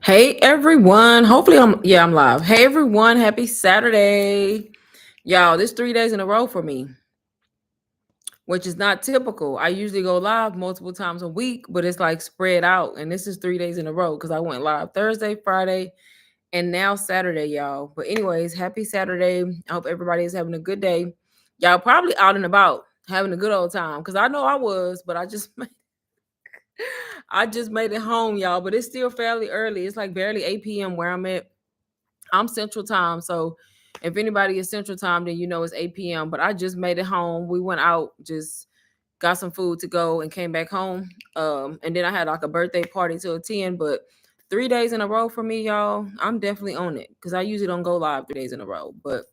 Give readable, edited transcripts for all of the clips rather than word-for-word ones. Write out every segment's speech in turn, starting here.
Hey everyone. Hopefully I'm live. Hey everyone, happy Saturday. Y'all, this 3 days in a row for me, which is not typical. I usually go live multiple times a week, but it's like spread out. And this is 3 days in a row because I went live Thursday, Friday, and now Saturday, y'all. But anyways, happy Saturday. I hope everybody is having a good day. Y'all probably out and about having a good old time. Cause I know I was, but I just made it home, y'all. But it's still fairly early. It's like barely 8 p.m. where I'm at. I'm Central Time, so if anybody is Central Time, then you know it's 8 p.m. But I just made it home. We went out, just got some food to go, and came back home. And then I had like a birthday party to attend. But 3 days in a row for me, y'all, I'm definitely on it because I usually don't go live 3 days in a row. But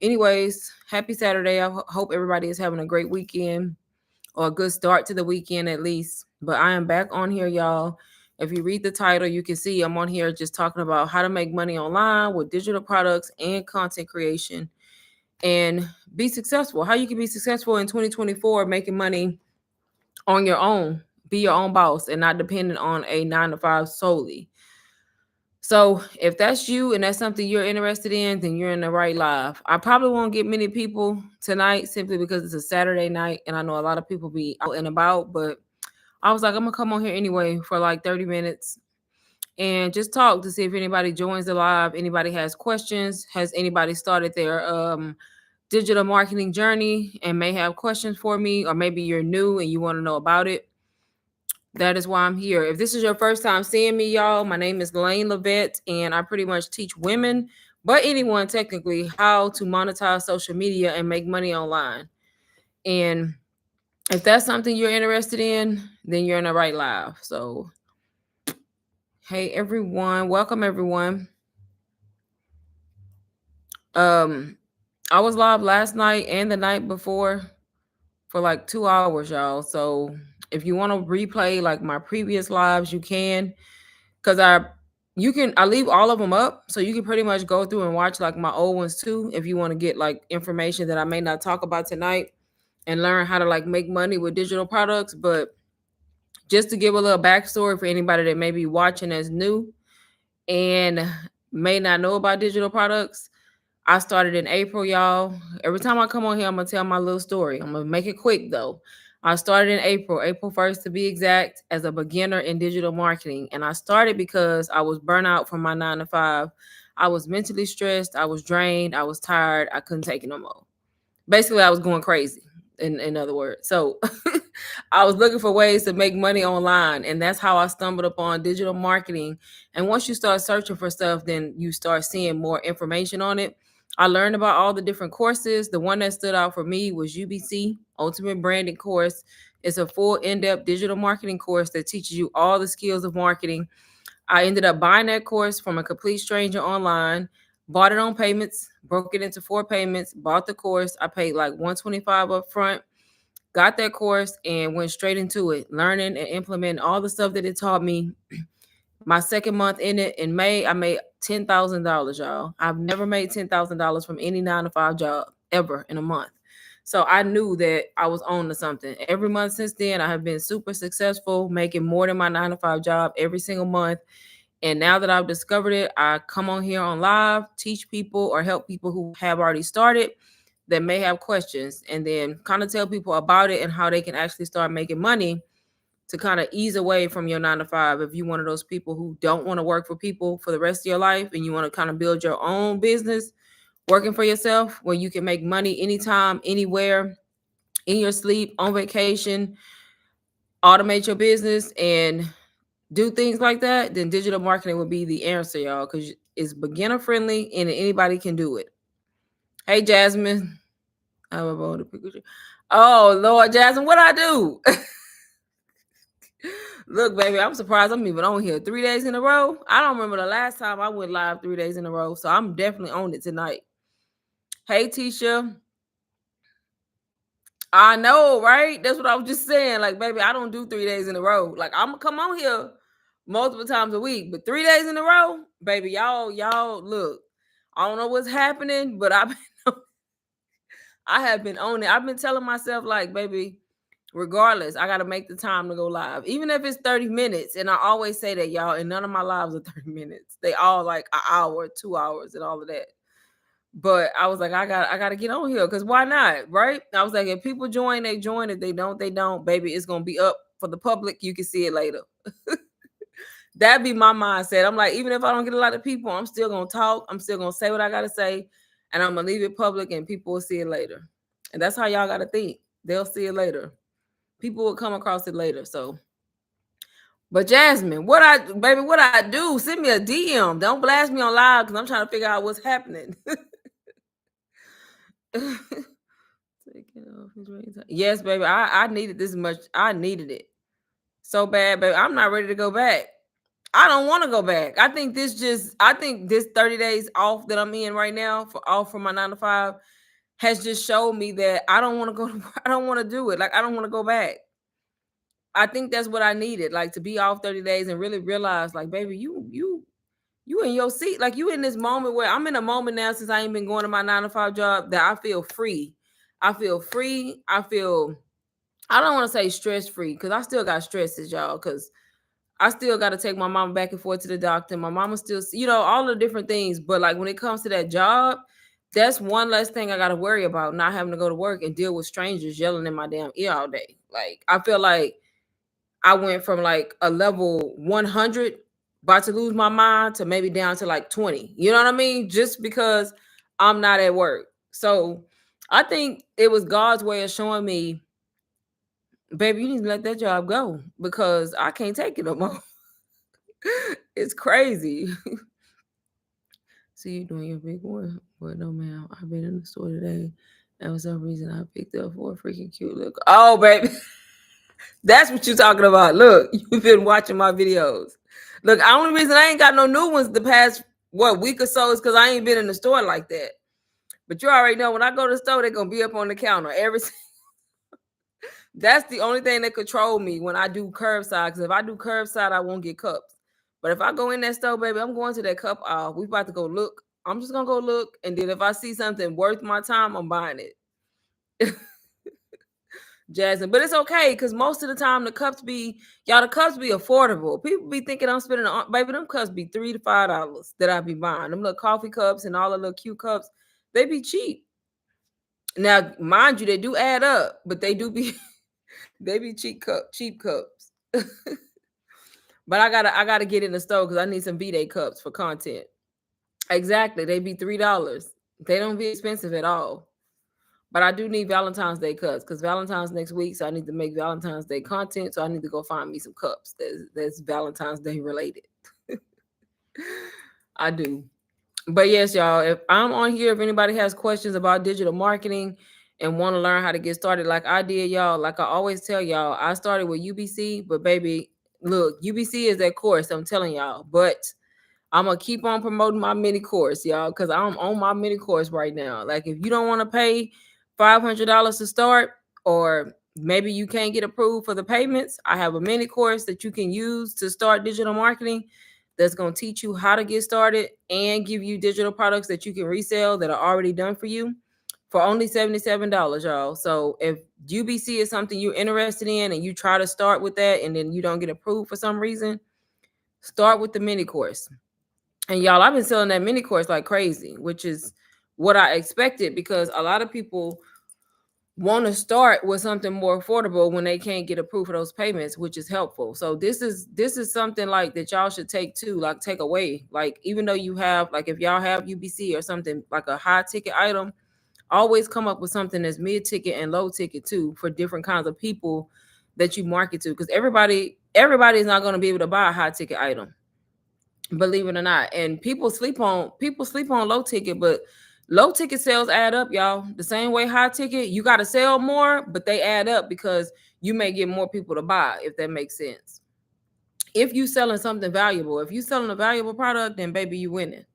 anyways, happy Saturday. I hope everybody is having a great weekend or a good start to the weekend at least. But I am back on here, y'all. If you read the title, you can see I'm on here just talking about how to make money online with digital products and content creation and be successful. How you can be successful in 2024 making money on your own, be your own boss and not dependent on a 9 to 5 solely. So if that's you and that's something you're interested in, then you're in the right live. I probably won't get many people tonight simply because it's a Saturday night and I know a lot of people be out and about, but I was like, I'm gonna come on here anyway for like 30 minutes and just talk to see if anybody joins the live, anybody has questions, has anybody started their digital marketing journey and may have questions for me, or maybe you're new and you want to know about it. That is why I'm here. If this is your first time seeing me, y'all, my name is Lane Levette, and I pretty much teach women, but anyone technically, how to monetize social media and make money online. And if that's something you're interested in, then you're in the right live. So, hey everyone, welcome everyone. Um, I was live last night and the night before for like 2 hours, y'all. So if you want to replay like my previous lives, you can. Cause I leave all of them up, so you can pretty much go through and watch like my old ones too if you want to get like information that I may not talk about tonight and learn how to like make money with digital products. But just to give a little backstory for anybody that may be watching as new and may not know about digital products, I started in April, y'all. Every time I come on here, I'm gonna tell my little story. I'm gonna make it quick though. I started in April 1st to be exact, as a beginner in digital marketing. And I started because I was burnt out from my 9 to 5. I was mentally stressed, I was drained, I was tired, I couldn't take it no more. Basically, I was going crazy, in other words. So I was looking for ways to make money online. And that's how I stumbled upon digital marketing. And once you start searching for stuff, then you start seeing more information on it. I learned about all the different courses. The one that stood out for me was UBC, Ultimate Branding Course. It's a full in-depth digital marketing course that teaches you all the skills of marketing. I ended up buying that course from a complete stranger online, bought it on payments, broke it into 4 payments, bought the course. I paid like 125 up front, got that course and went straight into it, learning and implementing all the stuff that it taught me. My second month in it in May, I made $10,000, y'all. I've never made $10,000 from any 9 to 5 job ever in a month. So I knew that I was on to something. Every month since then, I have been super successful, making more than my 9 to 5 job every single month. And now that I've discovered it, I come on here on live, teach people or help people who have already started that may have questions, and then kind of tell people about it and how they can actually start making money to kind of ease away from your 9 to 5. If you're one of those people who don't want to work for people for the rest of your life and you want to kind of build your own business, working for yourself where you can make money anytime, anywhere, in your sleep, on vacation, automate your business and do things like that, then digital marketing would be the answer, y'all, because it's beginner friendly and anybody can do it. Hey, Jasmine. Oh, Lord, Jasmine, what I do? Look, baby, I'm surprised I'm even on here 3 days in a row. I don't remember the last time I went live 3 days in a row, so I'm definitely on it tonight. Hey, Tisha. I know, right? That's what I was just saying. Like, baby, I don't do 3 days in a row. Like, I'm gonna come on here multiple times a week, but 3 days in a row, baby, y'all look. I don't know what's happening, but I have been on it. I've been telling myself, like, baby, Regardless, I got to make the time to go live, even if it's 30 minutes. And I always say that, y'all, and none of my lives are 30 minutes. They all like an hour, 2 hours, and all of that. But I was like, I got to get on here because why not? Right. I was like, if people join, they join. If they don't, they don't. Baby, it's going to be up for the public. You can see it later. That'd be my mindset. I'm like, even if I don't get a lot of people, I'm still going to talk. I'm still going to say what I got to say. And I'm going to leave it public and people will see it later. And that's how y'all got to think. They'll see it later. People will come across it later. So, but Jasmine, what I do? Send me a DM. Don't blast me on live because I'm trying to figure out what's happening. Yes, baby. I needed this much. I needed it so bad, baby. I'm not ready to go back. I don't want to go back. I think this 30 days off that I'm in right now for off from my 9 to 5 has just showed me that I don't want to go. I don't want to do it. Like I don't want to go back. I think that's what I needed, like to be off 30 days and really realize, like, baby, you in your seat, like you in this moment where I'm in a moment now since I ain't been going to my 9 to 5 job that I feel free. I feel free. I don't want to say stress free because I still got stresses, y'all, because I still got to take my mama back and forth to the doctor. My mama still, all the different things. But like when it comes to that job, that's one less thing I got to worry about, not having to go to work and deal with strangers yelling in my damn ear all day. Like I feel like I went from like a level 100, about to lose my mind, to maybe down to like 20. You know what I mean? Just because I'm not at work. So I think it was God's way of showing me, baby, you need to let that job go because I can't take it no more. It's crazy. See you doing your big one. But no, ma'am, I've been in the store today. And for some reason, I picked up for a freaking cute look. Oh, baby. That's what you're talking about. Look, you've been watching my videos. Look, the only reason I ain't got no new ones the past, week or so is because I ain't been in the store like that. But you already know when I go to the store, they're going to be up on the counter. That's the only thing that control me when I do curbside. Because if I do curbside, I won't get cups. But if I go in that store, baby, I'm going to that cup aisle. We about to go look. I'm just going to go look. And then if I see something worth my time, I'm buying it. Jasmine, but it's okay because most of the time the cups be affordable. People be thinking I'm spending baby, them cups be $3 to $5 that I be buying. Them little coffee cups and all the little cute cups, they be cheap. Now, mind you, they do add up, but they do be they be cheap cups. But I gotta get in the store because I need some V-Day cups for content. Exactly, they be $3. They don't be expensive at all. But I do need Valentine's Day cups because Valentine's next week, so I need to make Valentine's Day content. So I need to go find me some cups that's Valentine's Day related. I do. But yes, y'all, if I'm on here, if anybody has questions about digital marketing and want to learn how to get started like I did, y'all, like I always tell y'all, I started with UBC, but baby, look, UBC is that course, I'm telling y'all. But I'm gonna keep on promoting my mini course, y'all, because I'm on my mini course right now. Like, if you don't want to pay $500 to start, or maybe you can't get approved for the payments, I have a mini course that you can use to start digital marketing. That's gonna teach you how to get started and give you digital products that you can resell that are already done for you for only $77, y'all. So if UBC is something you're interested in and you try to start with that and then you don't get approved for some reason, start with the mini course. And y'all, I've been selling that mini course like crazy, which is what I expected because a lot of people want to start with something more affordable when they can't get approved for those payments, which is helpful. So this is something like that y'all should take too, like take away. Like even though you have, like if y'all have UBC or something like a high ticket item, always come up with something that's mid ticket and low ticket too for different kinds of people that you market to, because everybody is not going to be able to buy a high ticket item, believe it or not. And people sleep on low ticket, but low ticket sales add up, y'all. The same way high ticket, you got to sell more, but they add up because you may get more people to buy, if that makes sense. If you selling something valuable, if you selling a valuable product, then baby, you winning.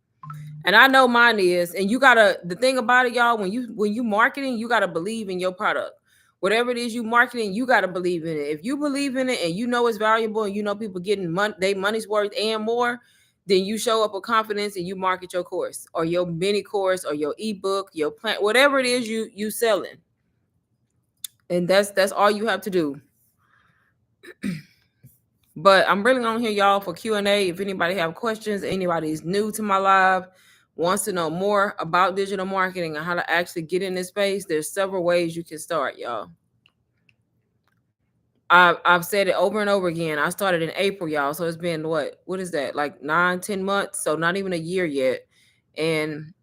And I know mine is. And you gotta, the thing about it, y'all, when you marketing, you gotta believe in your product. Whatever it is you marketing, you gotta believe in it. If you believe in it and you know it's valuable and you know people getting they money's worth and more, then you show up with confidence and you market your course or your mini course or your ebook, your plan, whatever it is you selling. And that's all you have to do. But I'm really on here, y'all, for Q&A. If anybody have questions, anybody's new to my live, wants to know more about digital marketing and how to actually get in this space, there's several ways you can start, y'all. I've said it over and over again. I started in April, y'all. So it's been what is that? Like 9-10 months. So not even a year yet. And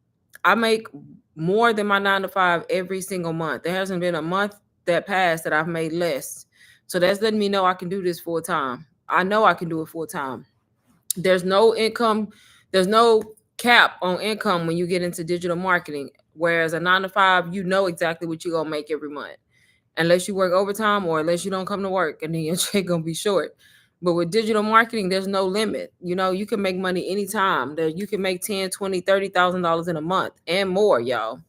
I make more than my 9 to 5 every single month. There hasn't been a month that passed that I've made less. So that's letting me know I can do this full time. I know I can do it full time. There's no income, there's no cap on income when you get into digital marketing. Whereas a 9 to 5, you know exactly what you're gonna make every month. Unless you work overtime or unless you don't come to work and then your check gonna be short. But with digital marketing, there's no limit. You know, you can make money anytime. That you can make 10, 20, $30,000 in a month and more, y'all.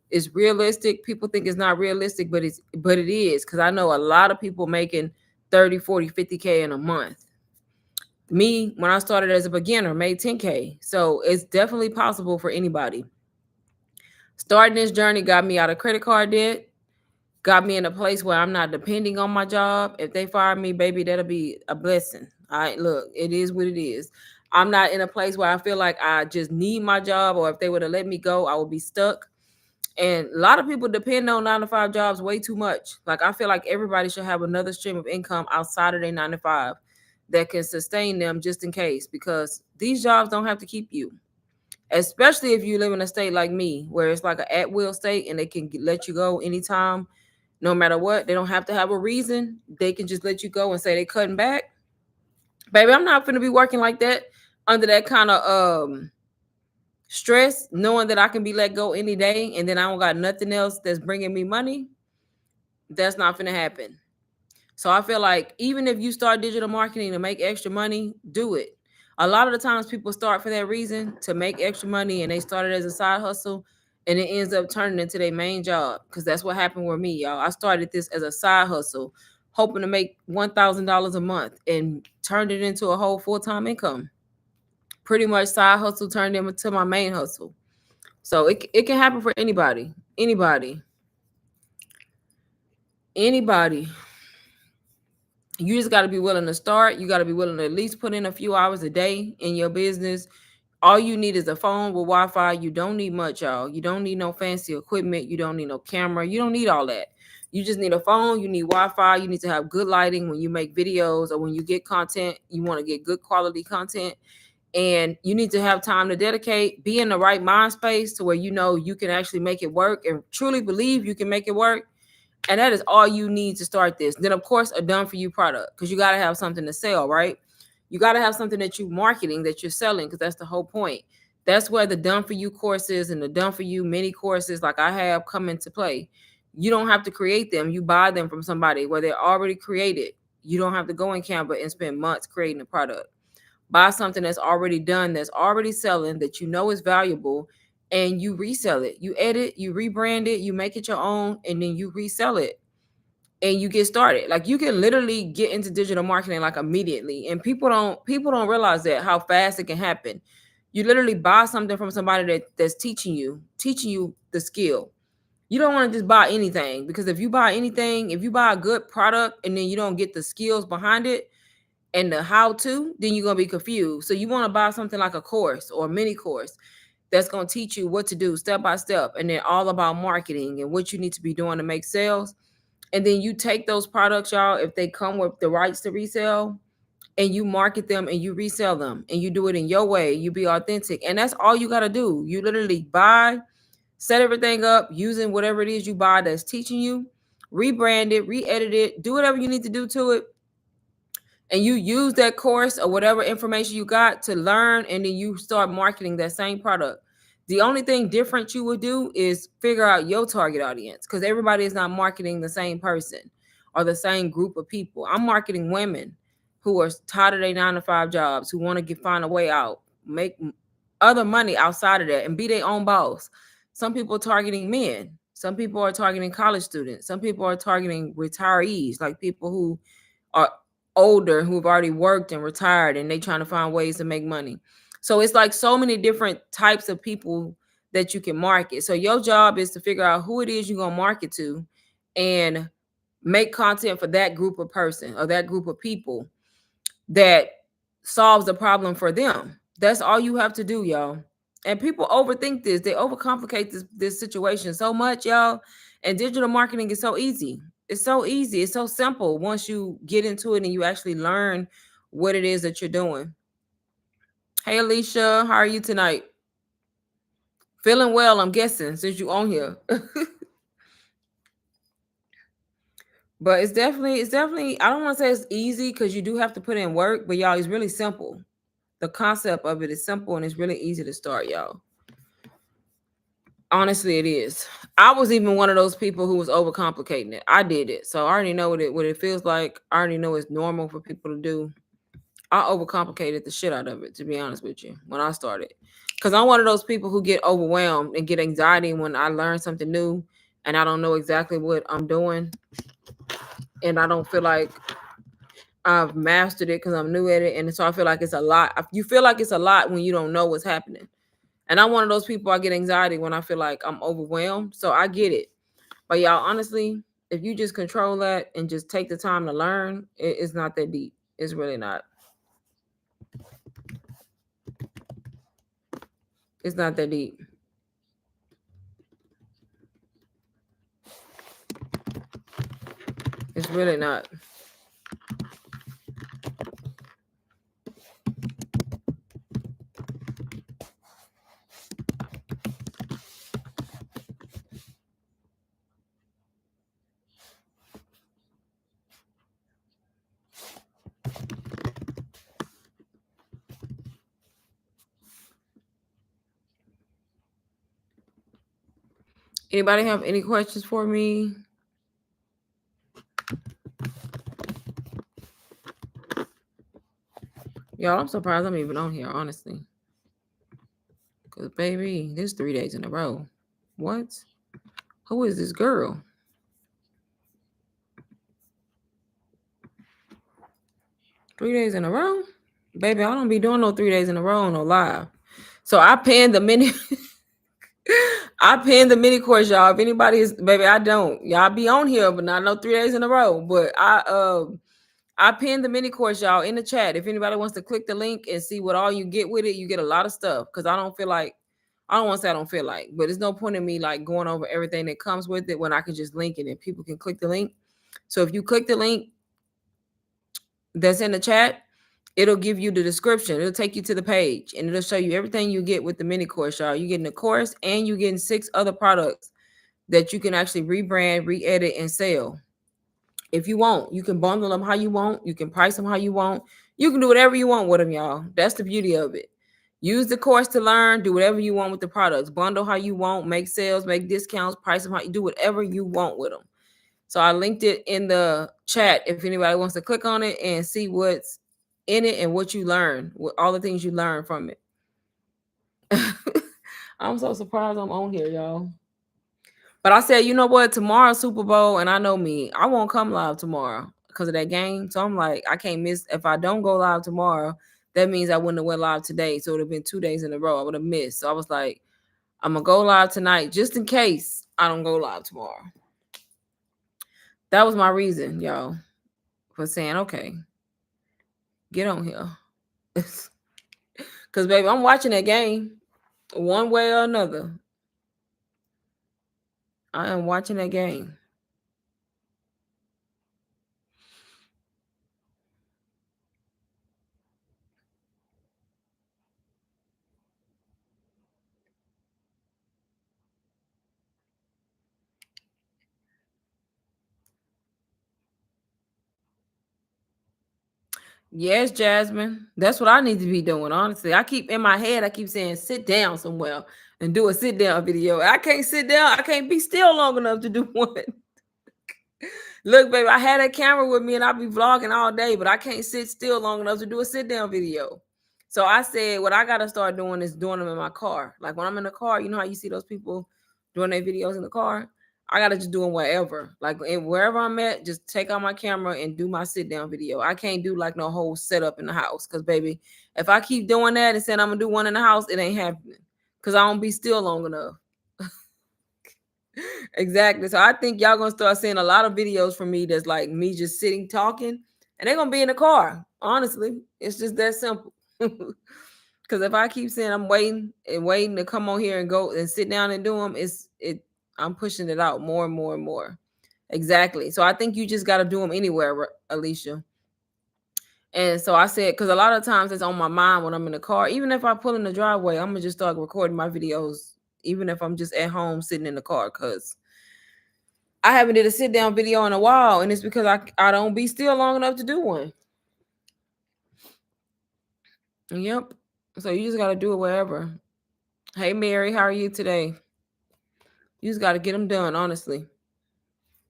It's realistic. People think it's not realistic, but it is. Cause I know a lot of people making 30, 40, 50K in a month. Me, when I started as a beginner, made 10K. So it's definitely possible for anybody. Starting this journey got me out of credit card debt, got me in a place where I'm not depending on my job. If they fire me, baby, that'll be a blessing. All right, look, it is what it is. I'm not in a place where I feel like I just need my job, or if they would have let me go, I would be stuck. And a lot of people depend on 9 to 5 jobs way too much. Like, I feel like everybody should have another stream of income outside of their 9 to 5 that can sustain them just in case, because these jobs don't have to keep you. Especially if you live in a state like me, where it's like an at-will state and they can let you go anytime, no matter what. They don't have to have a reason. They can just let you go and say they cutting back. Baby, I'm not going to be working like that under that kind of stress, knowing that I can be let go any day and then I don't got nothing else that's bringing me money. That's not going to happen. So I feel like even if you start digital marketing to make extra money, do it. A lot of the times people start for that reason, to make extra money, and they started as a side hustle and it ends up turning into their main job. Because that's what happened with me, y'all. I started this as a side hustle, hoping to make $1,000 a month, and turned it into a whole full-time income. Pretty much side hustle turned into my main hustle. So it can happen for anybody. Anybody. You just got to be willing to start. You got to be willing to at least put in a few hours a day in your business. All you need is a phone with Wi-Fi. You don't need much, y'all. You don't need no fancy equipment. You don't need no camera. You don't need all that. You just need a phone. You need Wi-Fi. You need to have good lighting when you make videos or when you get content. You want to get good quality content. And you need to have time to dedicate, be in the right mind space to where you know you can actually make it work and truly believe you can make it work. And that is all you need to start this. Then, of course, a done for you product, because you got to have something to sell, right? You got to have something that you're marketing, that you're selling, because that's the whole point. That's where the done for you courses and the done for you mini courses like I have come into play. You don't have to create them. You buy them from somebody where they're already created. You don't have to go in Canva and spend months creating a product. Buy something that's already done, that's already selling, that you know is valuable, and you resell it. You edit, you rebrand it, you make it your own, and then you resell it. And you get started. Like, you can literally get into digital marketing like immediately. And people don't realize that, how fast it can happen. You literally buy something from somebody that's teaching you the skill. You don't want to just buy anything, because if you buy a good product and then you don't get the skills behind it and the how to, then you're going to be confused. So you want to buy something like a course or a mini course that's going to teach you what to do step by step, and then all about marketing and what you need to be doing to make sales. And then you take those products, y'all, if they come with the rights to resell, and you market them and you resell them, and you do it in your way. You be authentic. And that's all you got to do. You literally buy, set everything up using whatever it is you buy that's teaching you, rebrand it, re-edit it, do whatever you need to do to it, and you use that course or whatever information you got to learn, and then you start marketing that same product. The only thing different you would do is figure out your target audience, because everybody is not marketing the same person or the same group of people. I'm marketing women who are tired of their 9 to 5 jobs, who want to find a way out, make other money outside of that, and be their own boss. Some people are targeting men. Some people are targeting college students. Some people are targeting retirees, like people who are older, who've already worked and retired, and they trying to find ways to make money. So it's like so many different types of people that you can market. So your job is to figure out who it is you're going to market to, and Make content for that group of person or that group of people that solves the problem for them. That's all you have to do, y'all. And people overthink this. They overcomplicate this situation so much, y'all. And digital marketing is so easy. It's so easy. It's so simple once you get into it and you actually learn what it is that you're doing. Hey, Alicia, how are you tonight? Feeling well, I'm guessing, since you on here. But it's definitely, I don't want to say it's easy because you do have to put in work, but y'all, it's really simple. The concept of it is simple and it's really easy to start, y'all. Honestly, it is. I was even one of those people who was overcomplicating it. I did it. So I already know what it feels like. I already know it's normal for people to do. I overcomplicated the shit out of it, to be honest with you, when I started. Because I'm one of those people who get overwhelmed and get anxiety when I learn something new and I don't know exactly what I'm doing. And I don't feel like I've mastered it because I'm new at it. And so I feel like it's a lot. You feel like it's a lot when you don't know what's happening. And I'm one of those people, I get anxiety when I feel like I'm overwhelmed. So I get it. But y'all, honestly, if you just control that and just take the time to learn, it's not that deep. It's really not. It's not that deep. It's really not. Anybody have any questions for me? Y'all, I'm surprised I'm even on here, honestly. Because, baby, this 3 days in a row. What? Who is this girl? 3 days in a row? Baby, I don't be doing no 3 days in a row, no live. So I pinned the mini. I pinned the mini course, y'all. If anybody is, baby, I don't. Y'all be on here, but not no 3 days in a row. But I pinned the mini course, y'all, in the chat. If anybody wants to click the link and see what all you get with it, you get a lot of stuff. Because I don't want to say I don't feel like, but there's no point in me like going over everything that comes with it when I can just link it and people can click the link. So if you click the link that's in the chat, it'll give you the description. It'll take you to the page and it'll show you everything you get with the mini course, y'all. You're getting the course and you're getting 6 other products that you can actually rebrand, re-edit, and sell. If you want, you can bundle them how you want. You can price them how you want. You can do whatever you want with them, y'all. That's the beauty of it. Use the course to learn. Do whatever you want with the products. Bundle how you want. Make sales. Make discounts. Price them how you do whatever you want with them. So I linked it in the chat if anybody wants to click on it and see what's in it and what you learn, what all the things you learn from it. I'm so surprised I'm on here, y'all. But I said, you know what? Tomorrow's Super Bowl, and I know me, I won't come live tomorrow because of that game. So I'm like, I can't miss. If I don't go live tomorrow, that means I wouldn't have went live today. So it would have been 2 days in a row. I would have missed. So I was like, I'm gonna go live tonight just in case I don't go live tomorrow. That was my reason, y'all, for saying, okay, get on here. Because, baby, I'm watching that game one way or another. I am watching that game. Yes, Jasmine. That's what I need to be doing, honestly. I keep in my head, I keep saying, sit down somewhere and do a sit down video. I can't sit down. I can't be still long enough to do one. Look, baby, I had a camera with me and I'll be vlogging all day, but I can't sit still long enough to do a sit down video. So I said, what I got to start doing is doing them in my car. Like when I'm in the car, you know how you see those people doing their videos in the car? I got to just do them wherever. Like wherever I'm at, just take out my camera and do my sit down video. I can't do like no whole setup in the house. Because, baby, if I keep doing that and saying I'm going to do one in the house, it ain't happening. Because I don't be still long enough. Exactly. So I think y'all gonna start seeing a lot of videos from me that's like me just sitting talking, and they're gonna be in the car. Honestly, it's just that simple. Because if I keep saying I'm waiting and waiting to come on here and go and sit down and do them, I'm pushing it out more and more and more. Exactly. So I think you just got to do them anywhere, Alicia. And so I said, because a lot of times it's on my mind when I'm in the car. Even if I pull in the driveway, I'm gonna just start recording my videos, even if I'm just at home sitting in the car, because I haven't did a sit down video in a while, and it's because I don't be still long enough to do one. Yep. So you just got to do it wherever. Hey Mary, how are you today? You just got to get them done, honestly.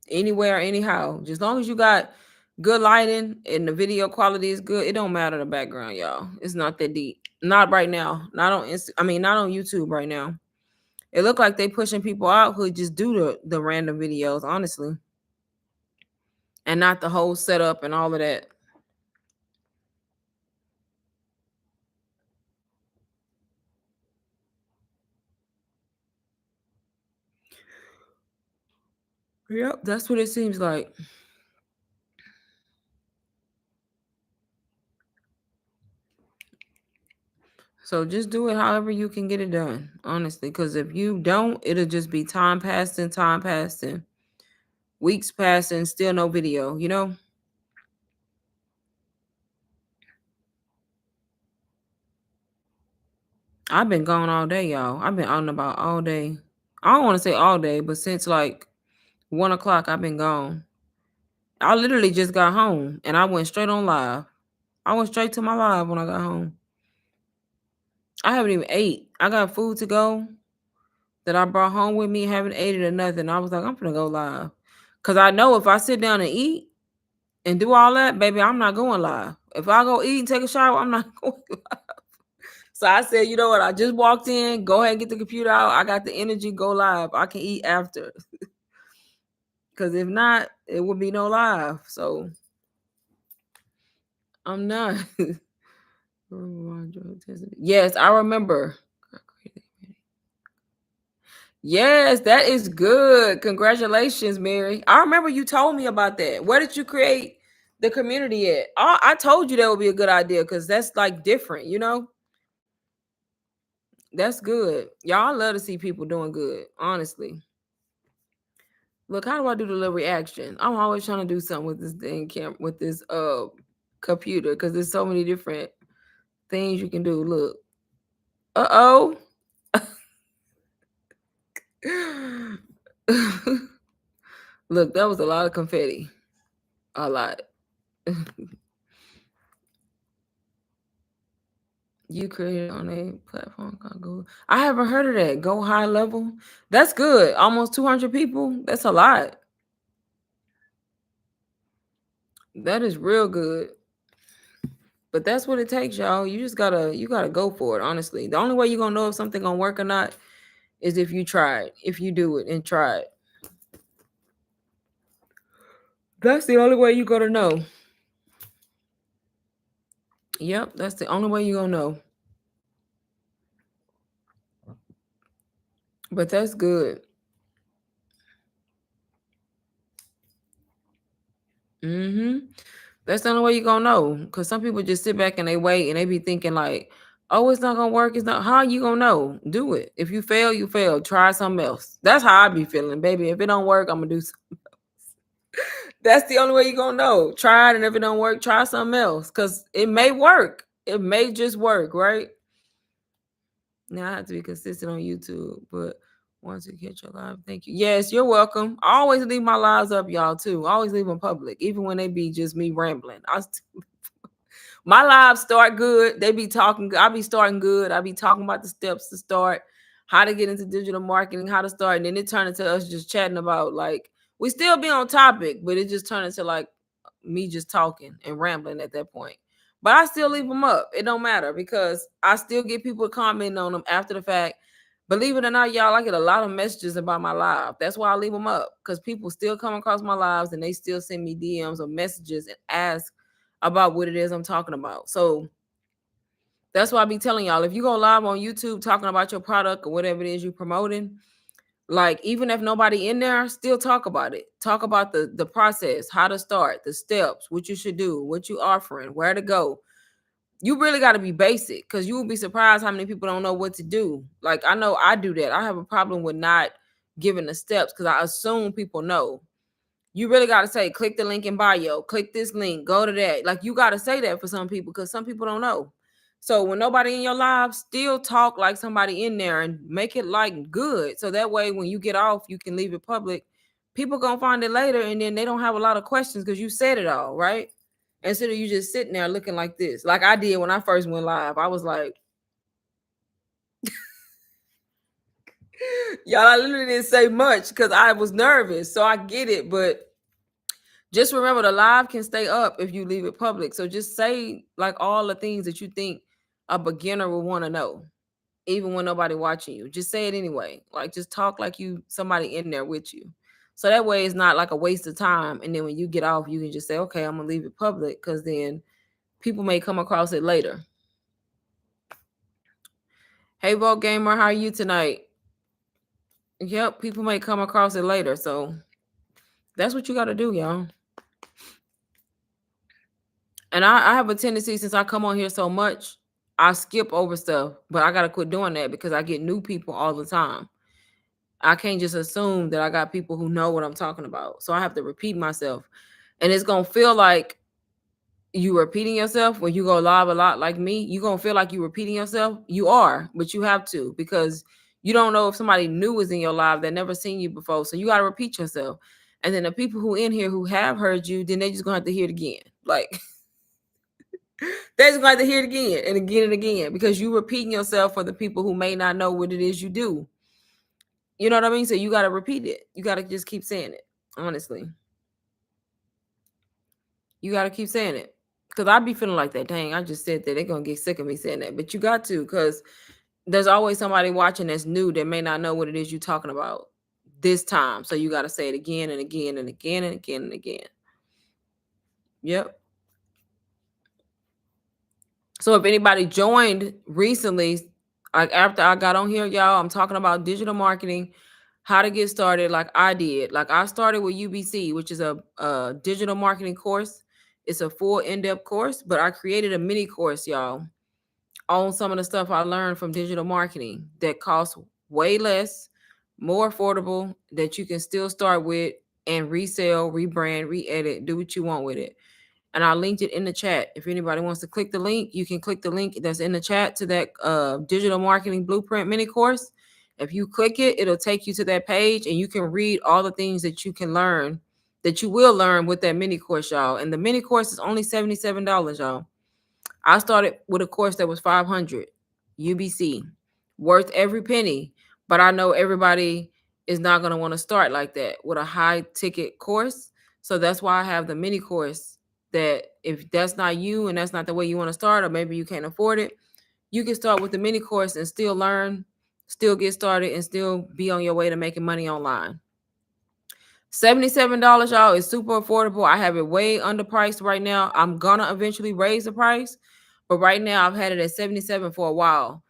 Anywhere, anyhow. Just as long as you got good lighting and the video quality is good, it don't matter the background, y'all. It's not that deep. Not right now. Not on not on YouTube right now. It look like they pushing people out who just do the random videos, honestly. And not the whole setup and all of that. Yep, that's what it seems like. So just do it however you can get it done, honestly. Because if you don't, it'll just be time passing, weeks passing, still no video, you know? I've been gone all day, y'all. I've been out and about all day. I don't want to say all day, but since like 1 o'clock, I've been gone. I literally just got home and I went straight on live. I went straight to my live when I got home. I haven't even ate. I got food to go that I brought home with me, haven't ate it or nothing. I was like, I'm gonna go live. Cause I know if I sit down and eat and do all that, baby, I'm not going live. If I go eat and take a shower, I'm not going live. So I said, you know what? I just walked in. Go ahead and get the computer out. I got the energy. Go live. I can eat after. Because if not, it would be no live. So I'm not. Yes, I remember. Yes, that is good. Congratulations, Mary. I remember you told me about that. Where did you create the community at? I told you that would be a good idea because that's like different, you know? That's good. Y'all love to see people doing good, honestly. Look, how do I do the little reaction? I'm always trying to do something with this thing with this computer because there's so many different things you can do. Look. Uh-oh. Look, that was a lot of confetti. A lot. You created on a platform called Go. I haven't heard of that. Go high level. That's good. Almost 200 people. That's a lot. That is real good. But that's what it takes, y'all. You gotta go for it, honestly. The only way you're gonna know if something gonna work or not is if you try it. If you do it and try it. That's the only way you're gonna know. Yep, that's the only way you're gonna know. But that's good. Mm-hmm. That's the only way you're gonna know. Because some people just sit back and they wait and they be thinking like, oh, it's not gonna work. It's not. How you gonna know? Do it. If you fail, you fail. Try something else. That's how I be feeling, baby. If it don't work, I'm gonna do something. That's the only way you're gonna know. Try it, and if it don't work, try something else. Cause it may work. It may just work, right? Now I have to be consistent on YouTube, but once you catch your live, thank you. Yes, you're welcome. I always leave my lives up, y'all, too. I always leave them public, even when they be just me rambling. My lives start good. They be talking. I be starting good. I be talking about the steps to start, how to get into digital marketing, how to start, and then it turned into us just chatting about like we still be on topic, but it just turned into like me just talking and rambling at that point. But I still leave them up. It don't matter because I still get people commenting on them after the fact. Believe it or not, y'all, I get a lot of messages about my live. That's why I leave them up because people still come across my lives and they still send me DMs or messages and ask about what it is I'm talking about. So that's why I be telling y'all if you go live on YouTube talking about your product or whatever it is you're promoting, Like even if nobody in there, still talk about it. Talk about the process, how to start, the steps, what you should do, what you offering, where to go. You really got to be basic because you will be surprised how many people don't know what to do. Like I know I do that. I have a problem with not giving the steps because I assume people know. You really got to say, click the link in bio, click this link, go to that. Like you got to say that for some people because some people don't know. So when nobody in your live, still talk like somebody in there and make it like good. So that way, when you get off, you can leave it public. People gonna find it later, and then they don't have a lot of questions because you said it all, right? Instead of you just sitting there looking like this, like I did when I first went live. I was like, y'all, I literally didn't say much because I was nervous. So I get it, but just remember the live can stay up if you leave it public. So just say like all the things that you think a beginner will want to know, even when nobody watching you. Just say it anyway. Like just talk like you somebody in there with you. So that way it's not like a waste of time. And then when you get off, you can just say, okay, I'm gonna leave it public because then people may come across it later. Hey Vote Gamer, how are you tonight? Yep, people may come across it later. So that's what you gotta do, y'all. And I have a tendency since I come on here so much, I skip over stuff, but I gotta quit doing that because I get new people all the time. I can't just assume that I got people who know what I'm talking about. So I have to repeat myself. And it's gonna feel like you repeating yourself when you go live a lot like me. You're gonna feel like you repeating yourself. You are, but you have to because you don't know if somebody new is in your live that never seen you before. So you gotta repeat yourself. And then the people who in here who have heard you, then they just gonna have to hear it again. Like they're just gonna have to hear it again and again and again because you repeating yourself for the people who may not know what it is you do. You know what I mean? So you got to repeat it. You got to just keep saying it. Honestly, you got to keep saying it because I be feeling like that. Dang, I just said that. They're gonna get sick of me saying that, but you got to because there's always somebody watching that's new that may not know what it is you're talking about this time. So you got to say it again and again and again and again and again. Yep. So if anybody joined recently, like after I got on here, y'all, I'm talking about digital marketing, how to get started like I did. Like I started with UBC, which is a digital marketing course. It's a full in-depth course, but I created a mini course, y'all, on some of the stuff I learned from digital marketing that costs way less, more affordable, that you can still start with and resell, rebrand, re-edit, do what you want with it. And I linked it in the chat. If anybody wants to click the link, you can click the link that's in the chat to that digital marketing blueprint mini course. If you click it, it'll take you to that page and you can read all the things that you can learn, that you will learn with that mini course, y'all. And the mini course is only $77, y'all. I started with a course that was 500 UBC, worth every penny. But I know everybody is not going to want to start like that with a high ticket course. So that's why I have the mini course that if that's not you and that's not the way you want to start, or maybe you can't afford it, you can start with the mini course and still learn, still get started, and still be on your way to making money online. $77, y'all, is super affordable. I have it way underpriced right now. I'm gonna eventually raise the price, but right now I've had it at 77 for a while,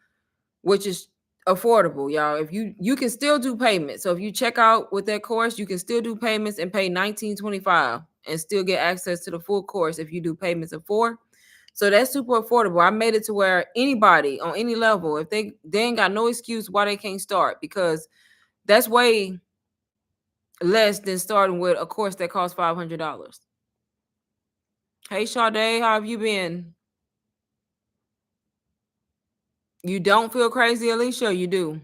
which is affordable, y'all. If you can still do payments. So if you check out with that course, you can still do payments and pay $19.25 and still get access to the full course if you do payments of 4. So that's super affordable. I made it to where anybody on any level, if they ain't got no excuse why they can't start, because that's way less than starting with a course that costs $500. Hey Sade, how have you been? You don't feel crazy, Alicia? You do?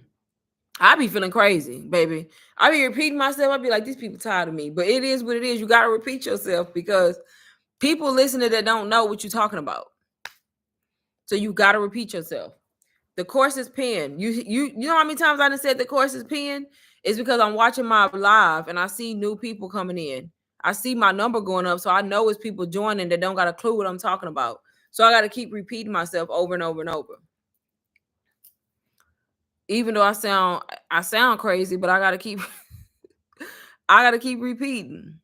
I be feeling crazy, baby. I be repeating myself. I be like, these people tired of me. But it is what it is. You gotta repeat yourself because people listening that don't know what you're talking about. So you gotta repeat yourself. The course is pinned. You know how many times I done said the course is pinned? It's because I'm watching my live and I see new people coming in. I see my number going up, so I know it's people joining that don't got a clue what I'm talking about. So I got to keep repeating myself over and over and over. Even though I sound crazy, but I got to keep I got to keep repeating.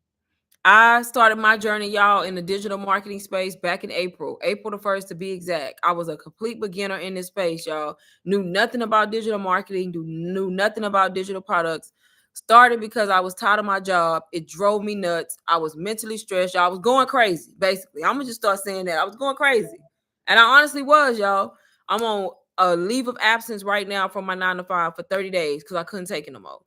I started my journey, y'all, in the digital marketing space back in April the 1st to be exact. I was a complete beginner in this space, y'all. Knew nothing about digital marketing, knew nothing about digital products. Started because I was tired of my job. It drove me nuts. I was mentally stressed. Y'all. I was going crazy, basically. I'm going to just start saying that. I was going crazy. And I honestly was, y'all. I'm on a leave of absence right now from my 9 to 5 for 30 days because I couldn't take it no more.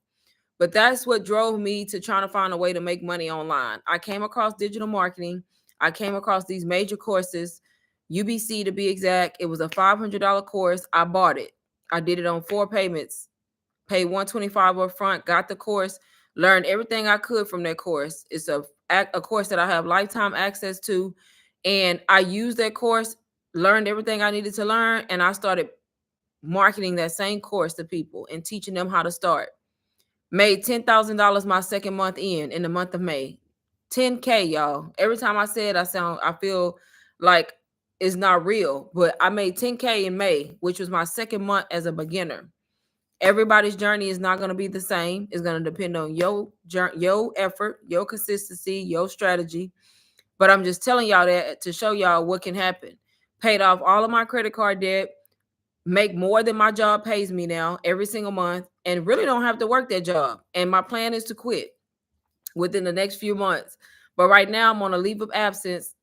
But that's what drove me to trying to find a way to make money online. I came across digital marketing. I came across these major courses, UBC to be exact. It was a $500 course. I bought it. I did it on 4 payments. Paid $125 up front, got the course, learned everything I could from that course. It's a course that I have lifetime access to. And I used that course, learned everything I needed to learn, and I started marketing that same course to people and teaching them how to start. Made $10,000 my second month in the month of May. 10K, y'all. Every time I say it, I feel like it's not real, but I made 10K in May, which was my second month as a beginner. Everybody's journey is not going to be the same. It's going to depend on your effort, your consistency, your strategy. But I'm just telling y'all that to show y'all what can happen. Paid off all of my credit card debt, make more than my job pays me now every single month, and really don't have to work that job. And my plan is to quit within the next few months. But right now I'm on a leave of absence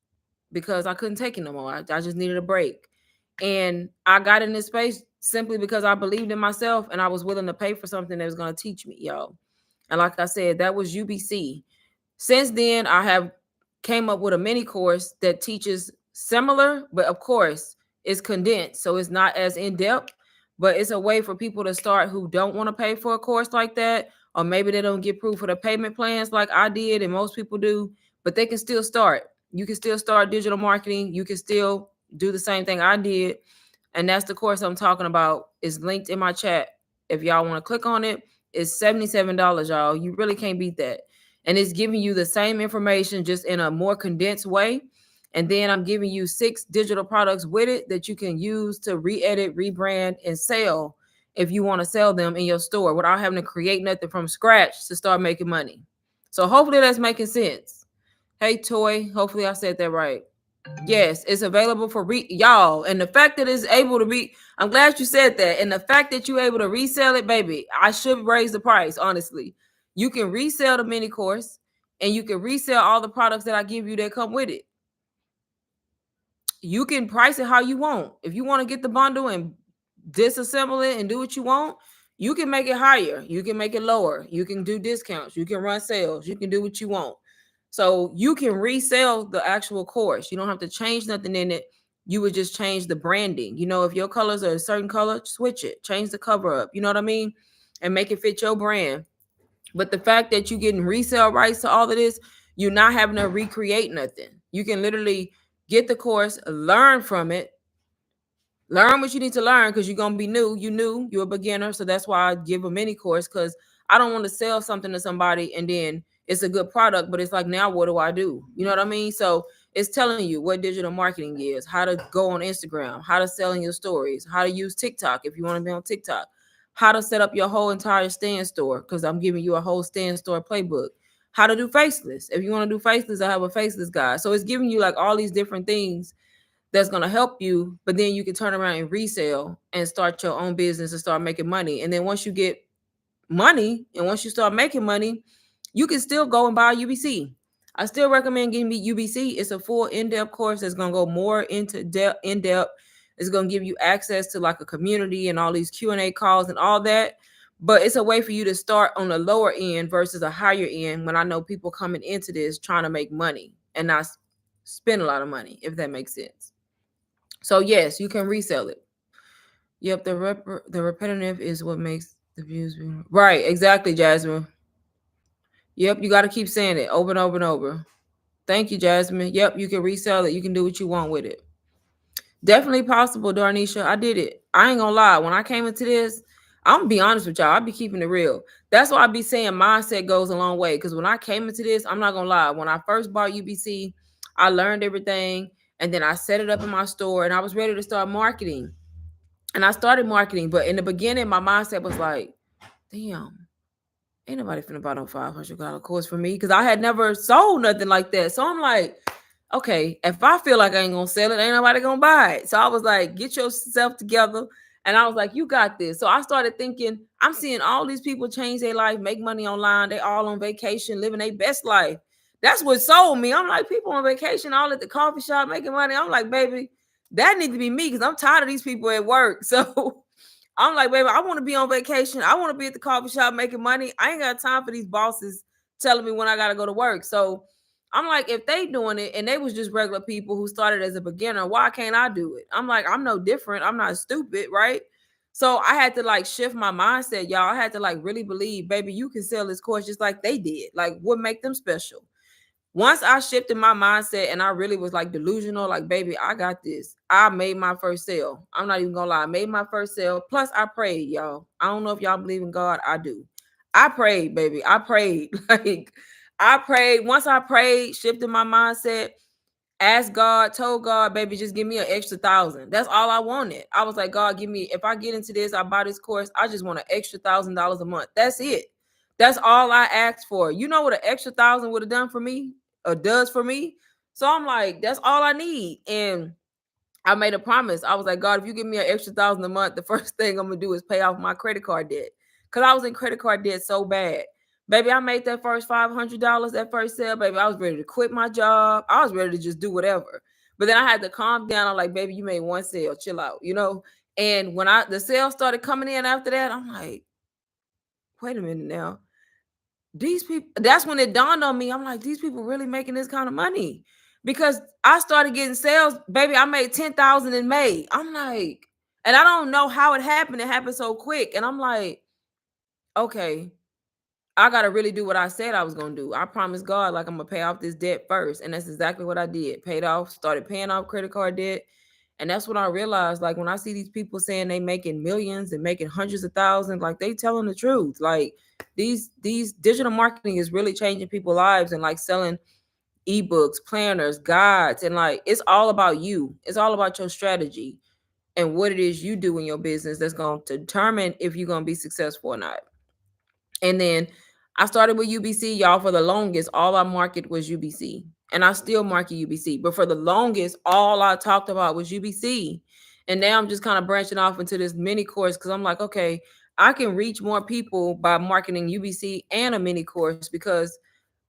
because I couldn't take it no more. I just needed a break. And I got in this space simply because I believed in myself and I was willing to pay for something that was going to teach me, y'all. And like I said, that was UBC. Since then, I have came up with a mini course that teaches similar, but of course, it's condensed, so it's not as in depth. But it's a way for people to start who don't want to pay for a course like that, or maybe they don't get proof for the payment plans like I did and most people do, but they can still start. You can still start digital marketing. You can still do the same thing I did, and that's the course I'm talking about. It's linked in my chat. If y'all want to click on it, it's $77, y'all. You really can't beat that. And it's giving you the same information just in a more condensed way. And then I'm giving you 6 digital products with it that you can use to re-edit, rebrand, and sell if you want to sell them in your store without having to create nothing from scratch to start making money. So hopefully that's making sense. Hey, Toy, hopefully I said that right. Yes, it's available for y'all. And the fact that it's able to be, I'm glad you said that. And the fact that you're able to resell it, baby, I should raise the price, honestly. You can resell the mini course and you can resell all the products that I give you that come with it. You can price it how you want. If you want to get the bundle and disassemble it and do what you want, you can make it higher. You can make it lower. You can do discounts. You can run sales. You can do what you want. So you can resell the actual course. You don't have to change nothing in it. You would just change the branding. You know, if your colors are a certain color, switch it, change the cover up. You know what I mean? And make it fit your brand. But the fact that you're getting resale rights to all of this, you're not having to recreate nothing. You can literally get the course, learn from it, learn what you need to learn because you're gonna be new. You're a beginner, so that's why I give a mini course because I don't want to sell something to somebody and then it's a good product, but it's like now what do I do? You know what I mean? So it's telling you what digital marketing is, how to go on Instagram, how to sell in your stories, how to use TikTok if you want to be on TikTok, how to set up your whole entire stand store because I'm giving you a whole stand store playbook. How to do faceless. If you want to do faceless, I have a faceless guide. So it's giving you like all these different things that's going to help you, but then you can turn around and resell and start your own business and start making money. And then once you get money and once you start making money, you can still go and buy UBC. I still recommend getting me UBC. It's a full in-depth course that's going to go more into in-depth. It's going to give you access to like a community and all these Q&A calls and all that. But it's a way for you to start on the lower end versus a higher end when I know people coming into this trying to make money and not spend a lot of money, if that makes sense. So yes, you can resell it. Yep, the repetitive is what makes the views right. Exactly, Jasmine. Yep, you got to keep saying it over and over and over. Thank you, Jasmine. Yep, you can resell it. You can do what you want with it. Definitely possible, Darnisha. I did it. I ain't gonna lie. When I came into this, I'm gonna be honest with y'all. I be keeping it real. That's why I be saying mindset goes a long way. Because when I came into this, I'm not gonna lie. When I first bought UBC, I learned everything, and then I set it up in my store, and I was ready to start marketing. And I started marketing, but in the beginning, my mindset was like, damn, ain't nobody finna buy no $500 course for me because I had never sold nothing like that. So I'm like, okay, if I feel like I ain't gonna sell it, ain't nobody gonna buy it. So I was like, get yourself together. And I was like, you got this. So I started thinking, I'm seeing all these people change their life, make money online. They all on vacation, living their best life. That's what sold me. I'm like, people on vacation, all at the coffee shop making money. I'm like, baby, that needs to be me because I'm tired of these people at work. So I'm like, baby, I want to be on vacation. I want to be at the coffee shop making money. I ain't got time for these bosses telling me when I got to go to work. So I'm like, if they doing it and they was just regular people who started as a beginner, why can't I do it? I'm like, I'm no different. I'm not stupid, right? So I had to like shift my mindset, y'all. I had to like really believe, baby, you can sell this course just like they did. Like, what make them special? Once I shifted my mindset and I really was like delusional, like, baby, I got this. I made my first sale. I'm not even gonna lie. I made my first sale. Plus, I prayed, y'all. I don't know if y'all believe in God. I do. I prayed, baby. I prayed. Like, I prayed. Once I prayed, shifted my mindset, asked God, told God, baby, just give me an extra 1,000. That's all I wanted. I was like, God, give me, if I get into this, I buy this course, I just want an extra $1,000 a month. That's it. That's all I asked for. You know what an extra 1,000 would have done for me or does for me? So I'm like, that's all I need. And I made a promise. I was like, God, if you give me an extra 1,000 a month, the first thing I'm gonna do is pay off my credit card debt. Cause I was in credit card debt so bad. Baby, I made that first $500, that first sale, baby. I was ready to quit my job. I was ready to just do whatever. But then I had to calm down. I'm like, baby, you made one sale, chill out, you know? And when the sales started coming in after that, I'm like, wait a minute now. These people, that's when it dawned on me. I'm like, these people really making this kind of money. Because I started getting sales, baby. I made 10,000 in May. I'm like, and I don't know how it happened. It happened so quick. And I'm like, okay, I gotta really do what I said I was gonna do. I promised God, like, I'm gonna pay off this debt first. And that's exactly what I did. Paid off, started paying off credit card debt. And that's when I realized, like, when I see these people saying they making millions and making hundreds of thousands, like, they telling the truth. Like, these digital marketing is really changing people's lives, and like selling ebooks, planners, guides, and like it's all about you. It's all about your strategy and what it is you do in your business that's going to determine if you're going to be successful or not. And then I started with UBC, y'all. For the longest, all I marketed was UBC. And I still market UBC. But for the longest, all I talked about was UBC. And now I'm just kind of branching off into this mini course because I'm like, okay, I can reach more people by marketing UBC and a mini course because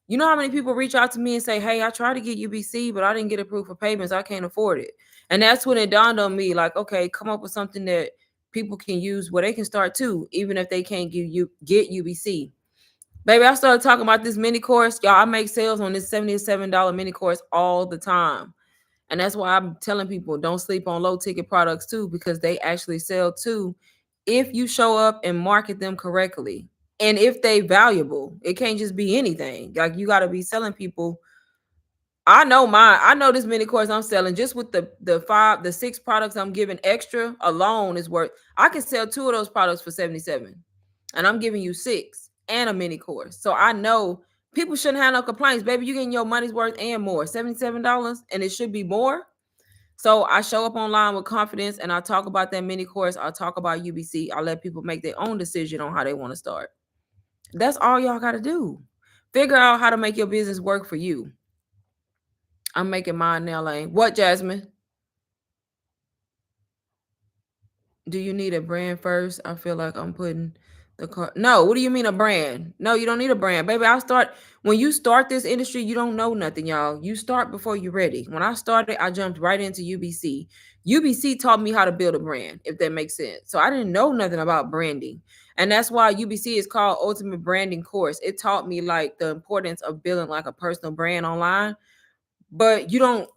you know how many people reach out to me and say, hey, I tried to get UBC, but I didn't get approved for payments. I can't afford it. And that's when it dawned on me, like, okay, come up with something that people can use where they can start too, even if they can't get UBC. Baby, I started talking about this mini course. Y'all, I make sales on this $77 mini course all the time. And that's why I'm telling people don't sleep on low ticket products too, because they actually sell too if you show up and market them correctly. And if they valuable, it can't just be anything. Like, you got to be selling people. I know this mini course I'm selling just with the six products I'm giving extra alone is worth. I can sell two of those products for 77, and I'm giving you six and a mini course. So I know people shouldn't have no complaints, baby. You getting your money's worth and more. $77, and it should be more. So I show up online with confidence, and I talk about that mini course. I talk about UBC. I let people make their own decision on how they want to start. That's all y'all got to do. Figure out how to make your business work for you. I'm making mine now, Lane. What, Jasmine? Do you need a brand first? I feel like I'm putting the car. No, what do you mean a brand? No, you don't need a brand, baby. When you start this industry, you don't know nothing, y'all. You start before you're ready. When I started, I jumped right into UBC. UBC taught me how to build a brand, if that makes sense. So I didn't know nothing about branding. And that's why UBC is called Ultimate Branding Course. It taught me like the importance of building like a personal brand online. But you don't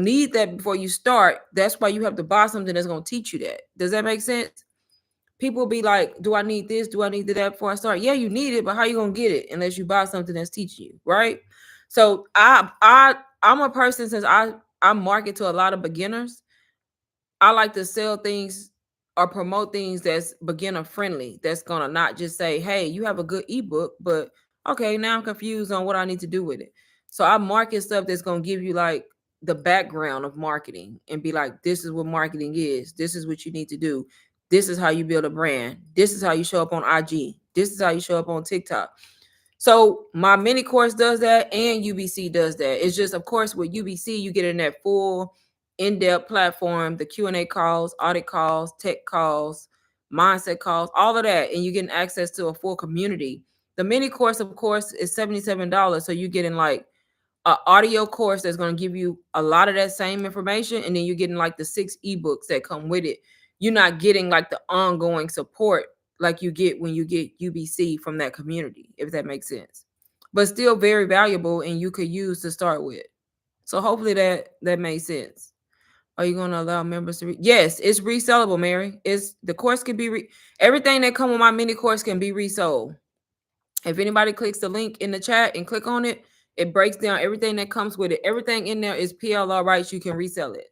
need that before you start. That's why you have to buy something that's going to teach you that. Does that make sense? People be like, do I need this? Do I need that before I start? Yeah, you need it, but how you going to get it unless you buy something that's teaching you, right? So I'm a person, since I market to a lot of beginners, I like to sell things or promote things that's beginner friendly. That's gonna not just say, hey, you have a good ebook, but okay, now I'm confused on what I need to do with it. So I market stuff that's gonna give you like the background of marketing and be like, this is what marketing is, this is what you need to do, this is how you build a brand, this is how you show up on IG. This is how you show up on TikTok. So my mini course does that, and UBC does that. It's just, of course, with UBC, you get in that full in-depth platform, the Q&A calls, audit calls, tech calls, mindset calls, all of that, and you getting access to a full community. The mini course, of course, is $77. So you get in like an audio course that's going to give you a lot of that same information, and then you're getting like the 6 ebooks that come with it. You're not getting like the ongoing support like you get when you get UBC from that community, if that makes sense. But still very valuable, and you could use to start with. So hopefully that made sense. Are you going to allow members to yes, it's resellable, Mary. It's the course can be everything that come with my mini course can be resold. If anybody clicks the link in the chat and click on it, it breaks down everything that comes with it. Everything in there is PLR rights. You can resell it.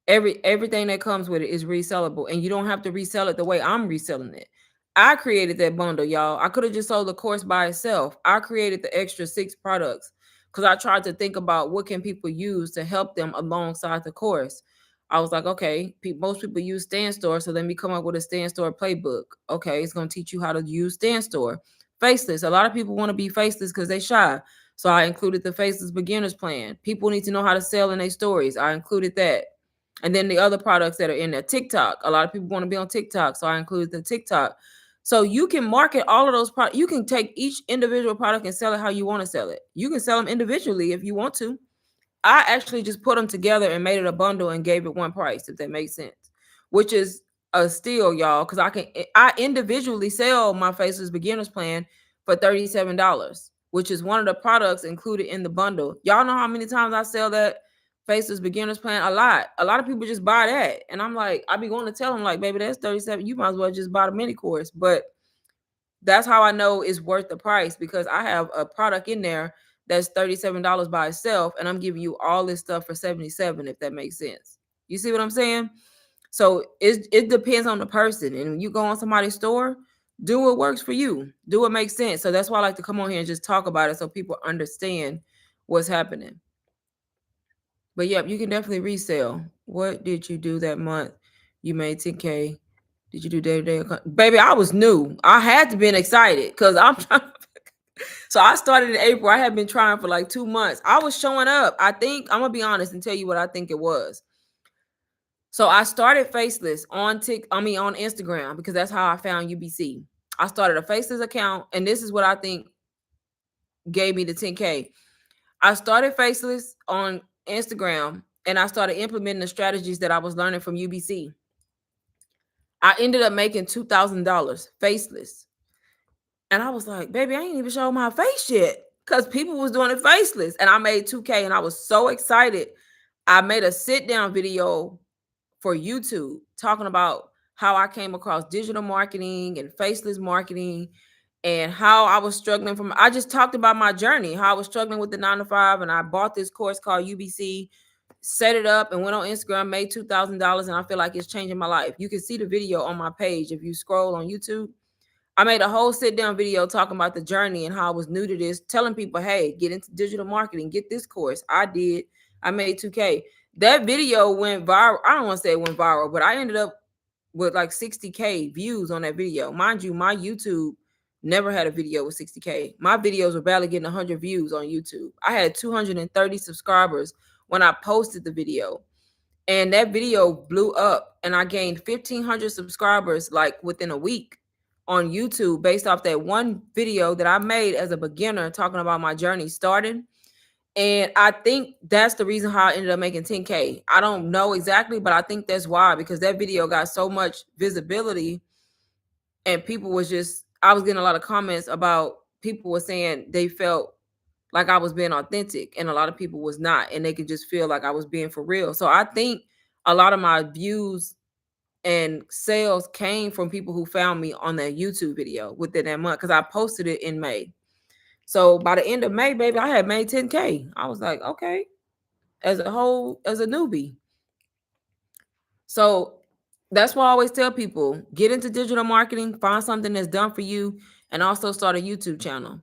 Everything that comes with it is resellable, and you don't have to resell it the way I'm reselling it. I created that bundle, y'all. I could have just sold the course by itself. I created the extra 6 products because I tried to think about what can people use to help them alongside the course. I was like, okay, most people use Stand Store, so let me come up with a Stand Store playbook. Okay, it's going to teach you how to use Stand Store. Faceless. A lot of people want to be faceless because they shy. So I included the Faceless Beginners Plan. People need to know how to sell in their stories. I included that. And then the other products that are in there, TikTok. A lot of people want to be on TikTok, so I included the TikTok. So you can market all of those products. You can take each individual product and sell it how you want to sell it. You can sell them individually if you want to. I actually just put them together and made it a bundle and gave it one price, if that makes sense, which is a steal, y'all, because I individually sell my Faceless Beginners Plan for $37, which is one of the products included in the bundle. Y'all know how many times I sell that Faceless Beginners Plan? A lot. A lot of people just buy that, and I'm like, I be going to tell them like, baby, that's 37. You might as well just buy the mini course, but that's how I know it's worth the price, because I have a product in there that's $37 by itself, and I'm giving you all this stuff for 77, if that makes sense. You see what I'm saying? So it depends on the person. And when you go on somebody's store, do what works for you. Do what makes sense. So that's why I like to come on here and just talk about it so people understand what's happening. But yep, you can definitely resell. What did you do that month? You made 10K. Did you do day-to-day? Baby, I was new. I had to been excited because I'm trying. So I started in April. I had been trying for like 2 months. I was showing up. I think I'm gonna be honest and tell you what I think it was. So I started Faceless on on Instagram, because that's how I found UBC. I started a Faceless account, and this is what I think gave me the 10K. I started Faceless on Instagram, and I started implementing the strategies that I was learning from UBC. I ended up making $2,000 faceless. And I was like, baby, I ain't even show my face yet, because people was doing it faceless. And I made 2K, and I was so excited. I made a sit down video for YouTube talking about how I came across digital marketing and faceless marketing, and how I was struggling I just talked about my journey, how I was struggling with the 9 to 5. And I bought this course called UBC, set it up, and went on Instagram, made $2,000. And I feel like it's changing my life. You can see the video on my page if you scroll on YouTube. I made a whole sit down video talking about the journey and how I was new to this, telling people, hey, get into digital marketing, get this course. I did. I made 2K. That video went viral. I don't want to say it went viral, but I ended up with like 60K views on that video. Mind you, my YouTube never had a video with 60K. My videos were barely getting 100 views on YouTube. I had 230 subscribers when I posted the video. And that video blew up, and I gained 1,500 subscribers like within a week on YouTube, based off that one video that I made as a beginner talking about my journey starting. And I think that's the reason how I ended up making 10K. I don't know exactly, but I think that's why, because that video got so much visibility, and people was just, I was getting a lot of comments about people were saying they felt like I was being authentic, and a lot of people was not, and they could just feel like I was being for real. So I think a lot of my views and sales came from people who found me on that YouTube video within that month, because I posted it in May. So by the end of May, baby, I had made 10K. I was like, okay, as a newbie. So that's why I always tell people, get into digital marketing, find something that's done for you, and also start a YouTube channel.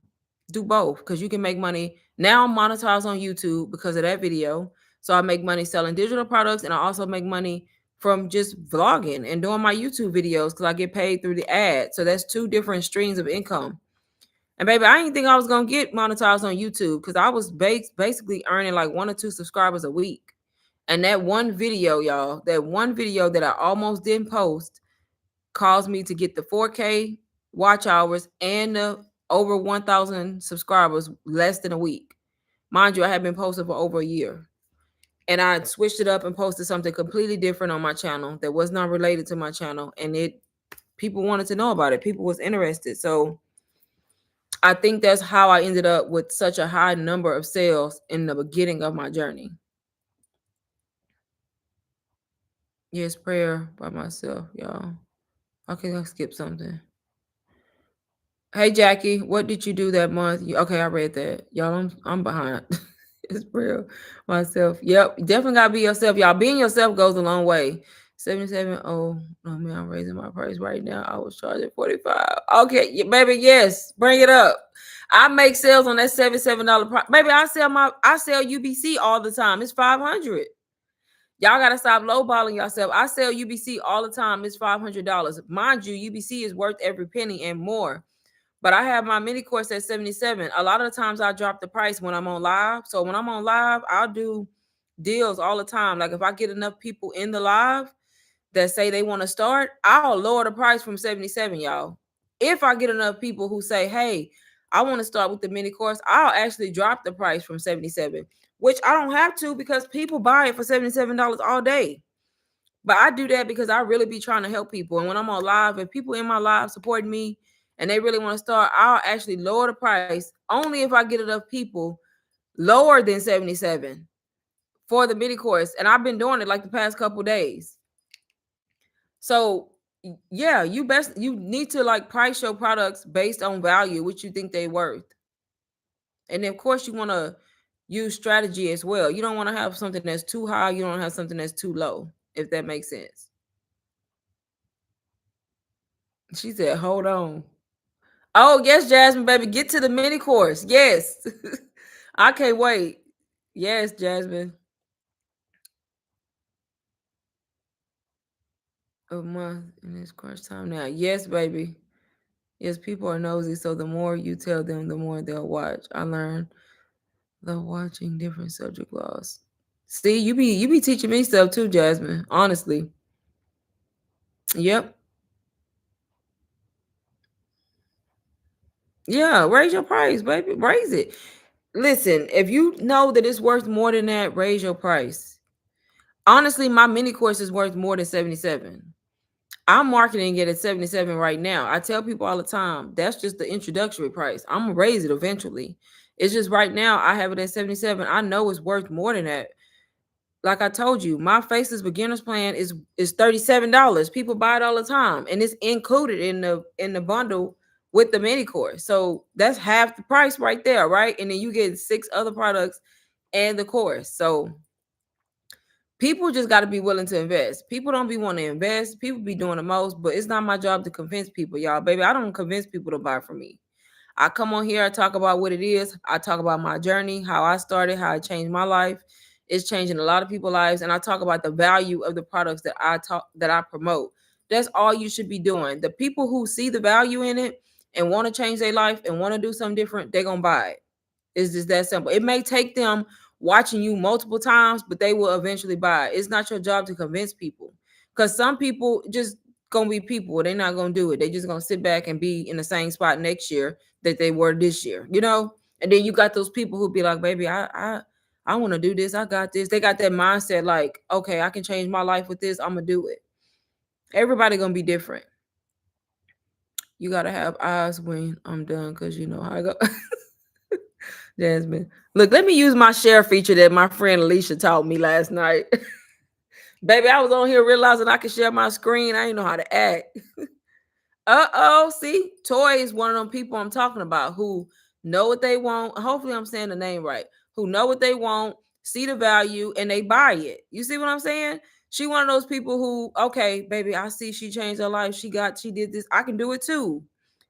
Do both, because you can make money. Now I'm monetized on YouTube because of that video. So I make money selling digital products, and I also make money from just vlogging and doing my YouTube videos because I get paid through the ad. So that's two different streams of income. And baby, I didn't think I was gonna get monetized on YouTube because I was basically earning like 1 or 2 subscribers a week. And that one video, y'all, that one video that I almost didn't post caused me to get the 4K watch hours and the over 1,000 subscribers less than a week. Mind you, I had been posting for over a year. And I switched it up and posted something completely different on my channel that was not related to my channel. And it people wanted to know about it. People was interested. So I think that's how I ended up with such a high number of sales in the beginning of my journey. Yes, prayer by myself, y'all. Okay, I'll skip something. Hey Jackie, what did you do that month? Okay, I read that. Y'all, I'm behind. It's prayer myself. Yep, definitely gotta be yourself. Y'all, being yourself goes a long way. 77. Oh no, man, I'm raising my price right now. I was charging 45. Okay, baby, yes, bring it up. I make sales on that $77 price. Baby, I sell UBC all the time. It's 500. Y'all gotta stop lowballing yourself. I sell UBC all the time. It's $500. Mind you, UBC is worth every penny and more. But I have my mini course at 77. A lot of the times I drop the price when I'm on live. So when I'm on live, I'll do deals all the time. Like if I get enough people in the live that say they want to start, I'll lower the price from 77, y'all. If I get enough people who say, hey, I want to start with the mini course, I'll actually drop the price from 77, which I don't have to because people buy it for $77 all day. But I do that because I really be trying to help people. And when I'm on live, if people in my live supporting me and they really want to start, I'll actually lower the price only if I get enough people lower than 77 for the mini course. And I've been doing it like the past couple days. So yeah, you need to like price your products based on value, which you think they worth. And of course you want to use strategy as well. You don't want to have something that's too high, you don't have something that's too low, if that makes sense. She said, hold on. Oh, yes, Jasmine, baby. Get to the mini course. Yes. I can't wait. Yes, Jasmine. A month in this crunch time now. Yes, baby. Yes, people are nosy, so the more you tell them, the more they'll watch. I learned the watching different subject laws. See, you be teaching me stuff too, Jasmine. Honestly. Yep. Yeah, raise your price, baby. Raise it. Listen, if you know that it's worth more than that, raise your price. Honestly, my mini course is worth more than 77. I'm marketing it at 77 right now. I tell people all the time, that's just the introductory price. I'm gonna raise it eventually. It's just right now I have it at 77. I know it's worth more than that. Like I told you, my Faceless Beginners Plan is $37. People buy it all the time, and it's included in the bundle with the mini course. So that's half the price right there, right? And then you get 6 other products and the course. So people just got to be willing to invest. People don't be wanting to invest. People be doing the most, but it's not my job to convince people, y'all. Baby, I don't convince people to buy from me. I come on here, I talk about what it is. I talk about my journey, how I started, how it changed my life. It's changing a lot of people's lives. And I talk about the value of the products that I promote. That's all you should be doing. The people who see the value in it and want to change their life and want to do something different, they're gonna buy it. It's just that simple. It may take them watching you multiple times, but they will eventually buy it. It's not your job to convince people. Because some people just gonna be people. They're not gonna do it. They just gonna sit back and be in the same spot next year that they were this year, you know? And then you got those people who be like, baby, I want to do this. I got this. They got that mindset like, okay, I can change my life with this. I'm gonna do it. Everybody gonna be different. You gotta have eyes when I'm done, because you know how I go. Jasmine. Look, let me use my share feature that my friend Alicia taught me last night. Baby, I was on here realizing I could share my screen. I didn't know how to act. Uh-oh, see? Toy is one of them people I'm talking about who know what they want. Hopefully I'm saying the name right. Who know what they want, see the value, and they buy it. You see what I'm saying? She one of those people who, okay, baby, I see she changed her life. She did this. I can do it too.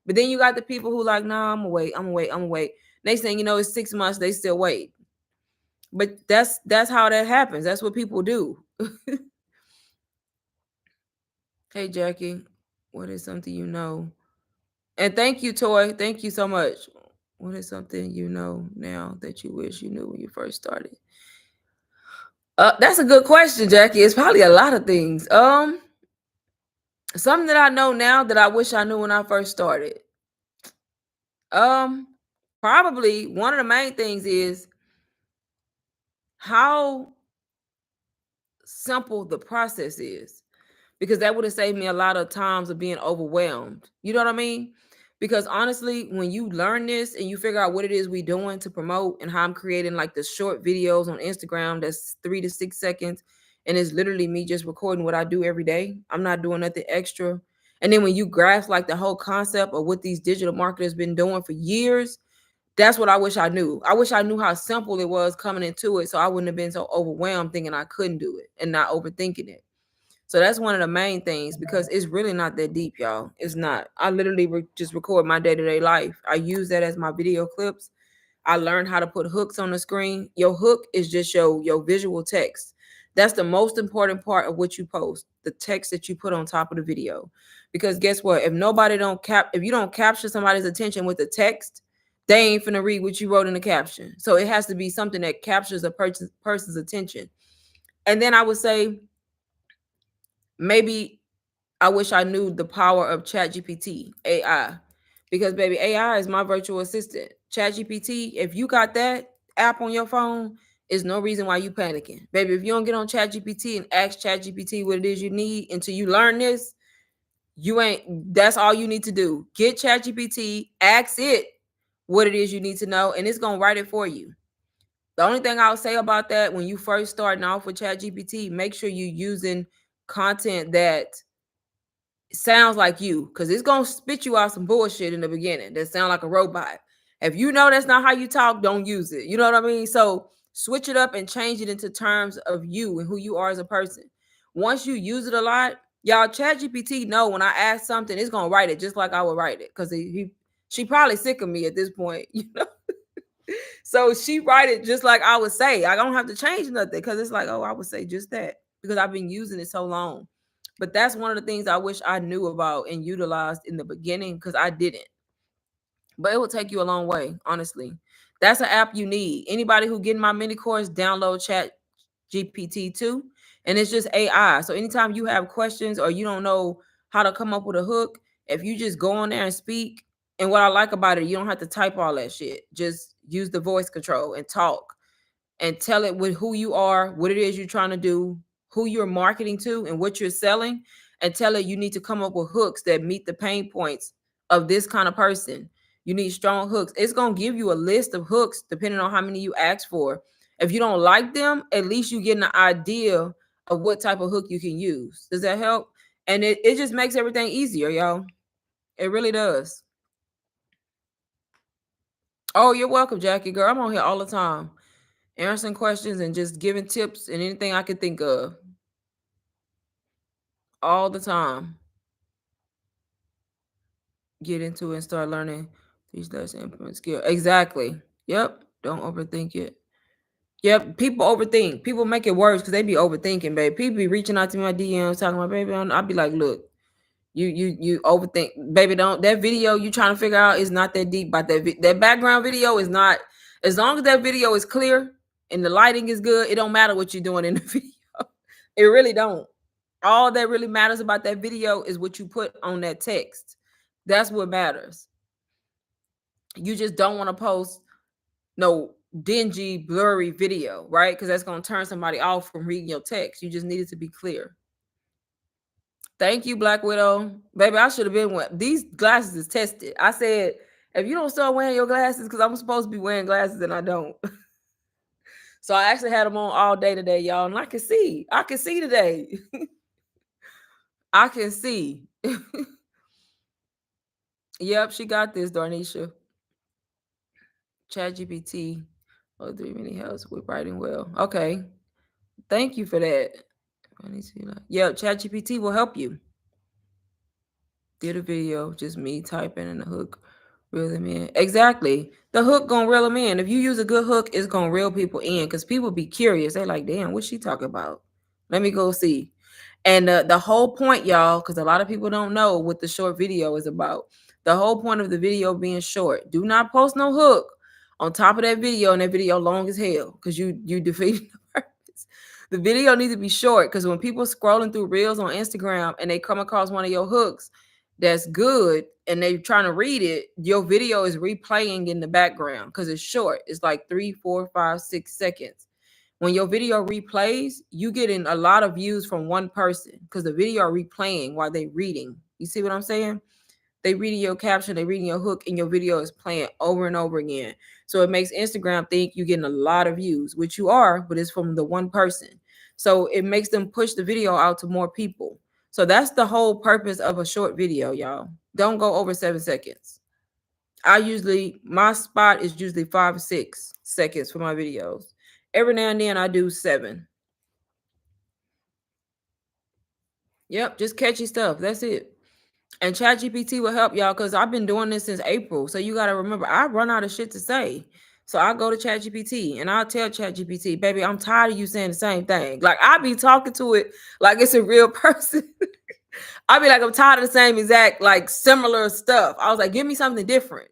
But then you got the people who like, nah, I'm gonna wait. I'm gonna wait. I'm gonna wait. Next thing you know, it's 6 months. They still wait. But that's how that happens. That's what people do. Hey Jackie, what is something you know? And thank you, Toy. Thank you so much. What is something you know now that you wish you knew when you first started? That's a good question, Jackie. It's probably a lot of things. Something that I know now that I wish I knew when I first started. Um, Probably one of the main things is how simple the process is, because that would have saved me a lot of times of being overwhelmed. You know what I mean? Because honestly, when you learn this and you figure out what it is we doing to promote, and how I'm creating like the short videos on Instagram that's 3 to 6 seconds, and it's literally me just recording what I do every day. I'm not doing nothing extra. And then when you grasp like the whole concept of what these digital marketers been doing for years, that's what I wish I knew. I wish I knew how simple it was coming into it, so I wouldn't have been so overwhelmed thinking I couldn't do it and not overthinking it. So that's one of the main things, because it's really not that deep, y'all. It's not. I literally just record my day-to-day life. I use that as my video clips. I learned how to put hooks on the screen. Your hook is just your visual text. That's the most important part of what you post, the text that you put on top of the video. Because guess what? If you don't capture somebody's attention with the text, they ain't finna read what you wrote in the caption. So it has to be something that captures a person's attention. And then I would say maybe I wish I knew the power of ChatGPT AI, because baby, AI is my virtual assistant. ChatGPT, if you got that app on your phone, is no reason why you panicking, baby. If you don't get on ChatGPT and ask ChatGPT what it is you need until you learn this, you ain't. That's all you need to do. Get ChatGPT, ask it what it is you need to know, and it's gonna write it for you. The only thing I'll say about that, when you first starting off with ChatGPT, make sure you're using content that sounds like you, because it's gonna spit you out some bullshit in the beginning that sound like a robot. If you know that's not how you talk, don't use it. You know what I mean? So switch it up and change it into terms of you and who you are as a person. Once you use it a lot, y'all, ChatGPT know when I ask something, it's gonna write it just like I would write it, because she probably sick of me at this point, you know. So she write it just like I would say. I don't have to change nothing, because it's like, oh, I would say just that, because I've been using it so long. But that's one of the things I wish I knew about and utilized in the beginning, because I didn't. But it will take you a long way, honestly. That's an app you need. Anybody who get in my mini course, download Chat GPT 2, and it's just AI. So anytime you have questions or you don't know how to come up with a hook, if you just go on there and speak, and what I like about it, you don't have to type all that shit. Just use the voice control and talk, and tell it with who you are, what it is you're trying to do, who you're marketing to, and what you're selling, and tell it you need to come up with hooks that meet the pain points of this kind of person. You need strong hooks. It's going to give you a list of hooks depending on how many you ask for. If you don't like them, at least you get an idea of what type of hook you can use. Does that help? And it just makes everything easier, y'all. It really does. Oh, you're welcome, Jackie. Girl, I'm on here all the time, answering questions and just giving tips and anything I could think of, all the time. Get into it and start learning these lessons, implement skill. Exactly. Yep. Don't overthink it. Yep. People overthink. People make it worse because they be overthinking, babe. People be reaching out to me my DMs talking about, baby. I'll be like, look, you overthink, baby. Don't, that video you trying to figure out is not that deep. But that background video is not. As long as that video is clear and the lighting is good, it don't matter what you're doing in the video. It really don't. All that really matters about that video is what you put on that text. That's what matters. You just don't want to post no dingy, blurry video, right? Because that's going to turn somebody off from reading your text. You just need it to be clear. Thank you, Black Widow. Baby, I should have been wearing these glasses is tested. I said, if you don't start wearing your glasses, because I'm supposed to be wearing glasses and I don't. So I actually had them on all day today, y'all. And I can see. I can see today. I can see. Yep, she got this, Darnisha. ChatGPT. Oh, 3 minute helps with writing well. Okay. Thank you for that. Yeah, ChatGPT will help you. Did a video, just me typing in the hook, reel them in. Exactly. The hook gonna reel them in. If you use a good hook, it's gonna reel people in, because people be curious. They like, damn, what's she talking about? Let me go see. And the whole point, y'all, because a lot of people don't know what the short video is about. The whole point of the video being short. Do not post no hook on top of that video, and that video long as hell, because you defeat the purpose. The video needs to be short, because when people scrolling through reels on Instagram and they come across one of your hooks that's good and they're trying to read it, your video is replaying in the background because it's short. It's like 3, 4, 5, 6 seconds. When your video replays, you getting a lot of views from one person because the video are replaying while they reading. You see what I'm saying? They reading your caption, they reading your hook, and your video is playing over and over again. So it makes Instagram think you're getting a lot of views, which you are, but it's from the one person. So it makes them push the video out to more people. So that's the whole purpose of a short video, y'all. Don't go over 7 seconds. My spot is usually 5 or 6 seconds for my videos. Every now and then I do 7. Yep, just catchy stuff. That's it. And ChatGPT will help y'all because I've been doing this since April. So you got to remember, I run out of shit to say. So I go to ChatGPT and I'll tell ChatGPT, baby, I'm tired of you saying the same thing. Like I be talking to it like it's a real person. I be like, I'm tired of the same exact, like similar stuff. I was like, give me something different.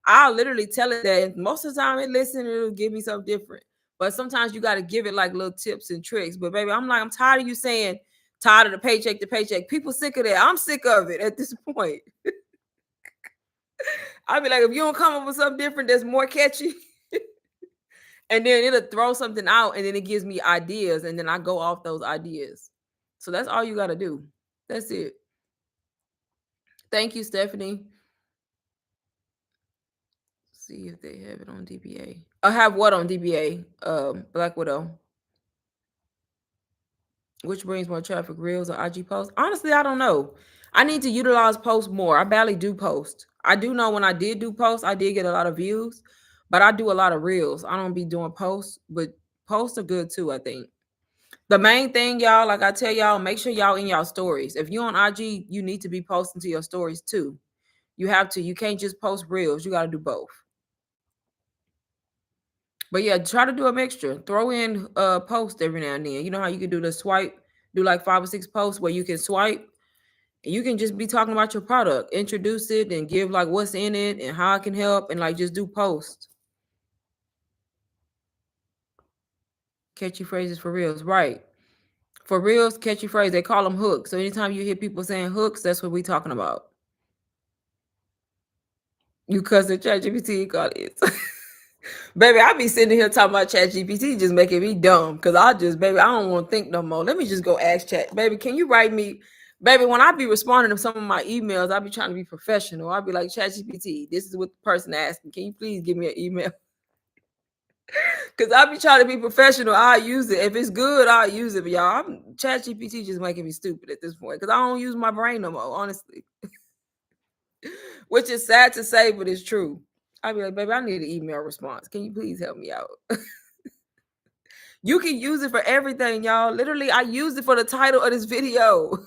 I'll literally tell it that. And most of the time it listens, it'll give me something different. But sometimes you got to give it like little tips and tricks. But baby, I'm tired of you saying tired of the paycheck to paycheck. People sick of that. I'm sick of it at this point. I'll be like, if you don't come up with something different that's more catchy, and then it'll throw something out and then it gives me ideas and then I go off those ideas. So that's all you got to do. That's it. Thank you, Stephanie. See if they have it on DBA. I have what on DBA? Black Widow. Which brings more traffic, reels or IG posts? Honestly, I don't know. I need to utilize posts more. I barely do post. I do know when I did do posts, I did get a lot of views, but I do a lot of reels. I don't be doing posts, but posts are good too, I think. The main thing, y'all, like I tell y'all, make sure y'all in y'all stories. If you on IG, you need to be posting to your stories too. You have to. You can't just post reels. You got to do both. But yeah, try to do a mixture. Throw in post every now and then. You know how you can do the swipe, do like 5 or 6 posts where you can swipe. And you can just be talking about your product, introduce it and give like what's in it and how it can help and like just do posts. Catchy phrases for reals. Right. For reals, catchy phrase. They call them hooks. So anytime you hear people saying hooks, that's what we're talking about. You cousin ChatGPT call it. Baby, I be sitting here talking about ChatGPT just making me dumb. Cause baby, I don't want to think no more. Let me just go ask Chat. Baby, can you write me? Baby, when I be responding to some of my emails, I be trying to be professional. I be like, ChatGPT, this is what the person asked me. Can you please give me an email? Cause I be trying to be professional. I'll use it. If it's good, I'll use it. But y'all, ChatGPT just making me stupid at this point. Cause I don't use my brain no more, honestly. Which is sad to say, but it's true. I'd be like, baby, I need an email response. Can you please help me out? You can use it for everything, y'all. Literally, I used it for the title of this video.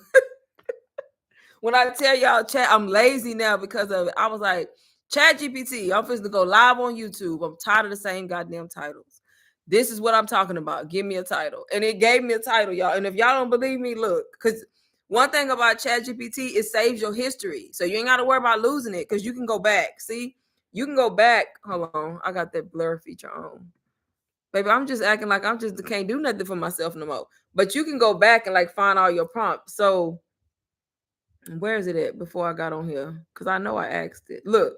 When I tell y'all, chat, I'm lazy now because of it. I was like, ChatGPT, I'm supposed to go live on YouTube. I'm tired of the same goddamn titles. This is what I'm talking about. Give me a title. And it gave me a title, y'all. And if y'all don't believe me, look, because one thing about ChatGPT, it saves your history. So you ain't got to worry about losing it because you can go back. See, you can go back. Hold on. I got that blur feature on. Baby, I'm just acting like I'm just can't do nothing for myself no more. But you can go back and like find all your prompts. So where is it at before I got on here? Because I know I asked it. Look,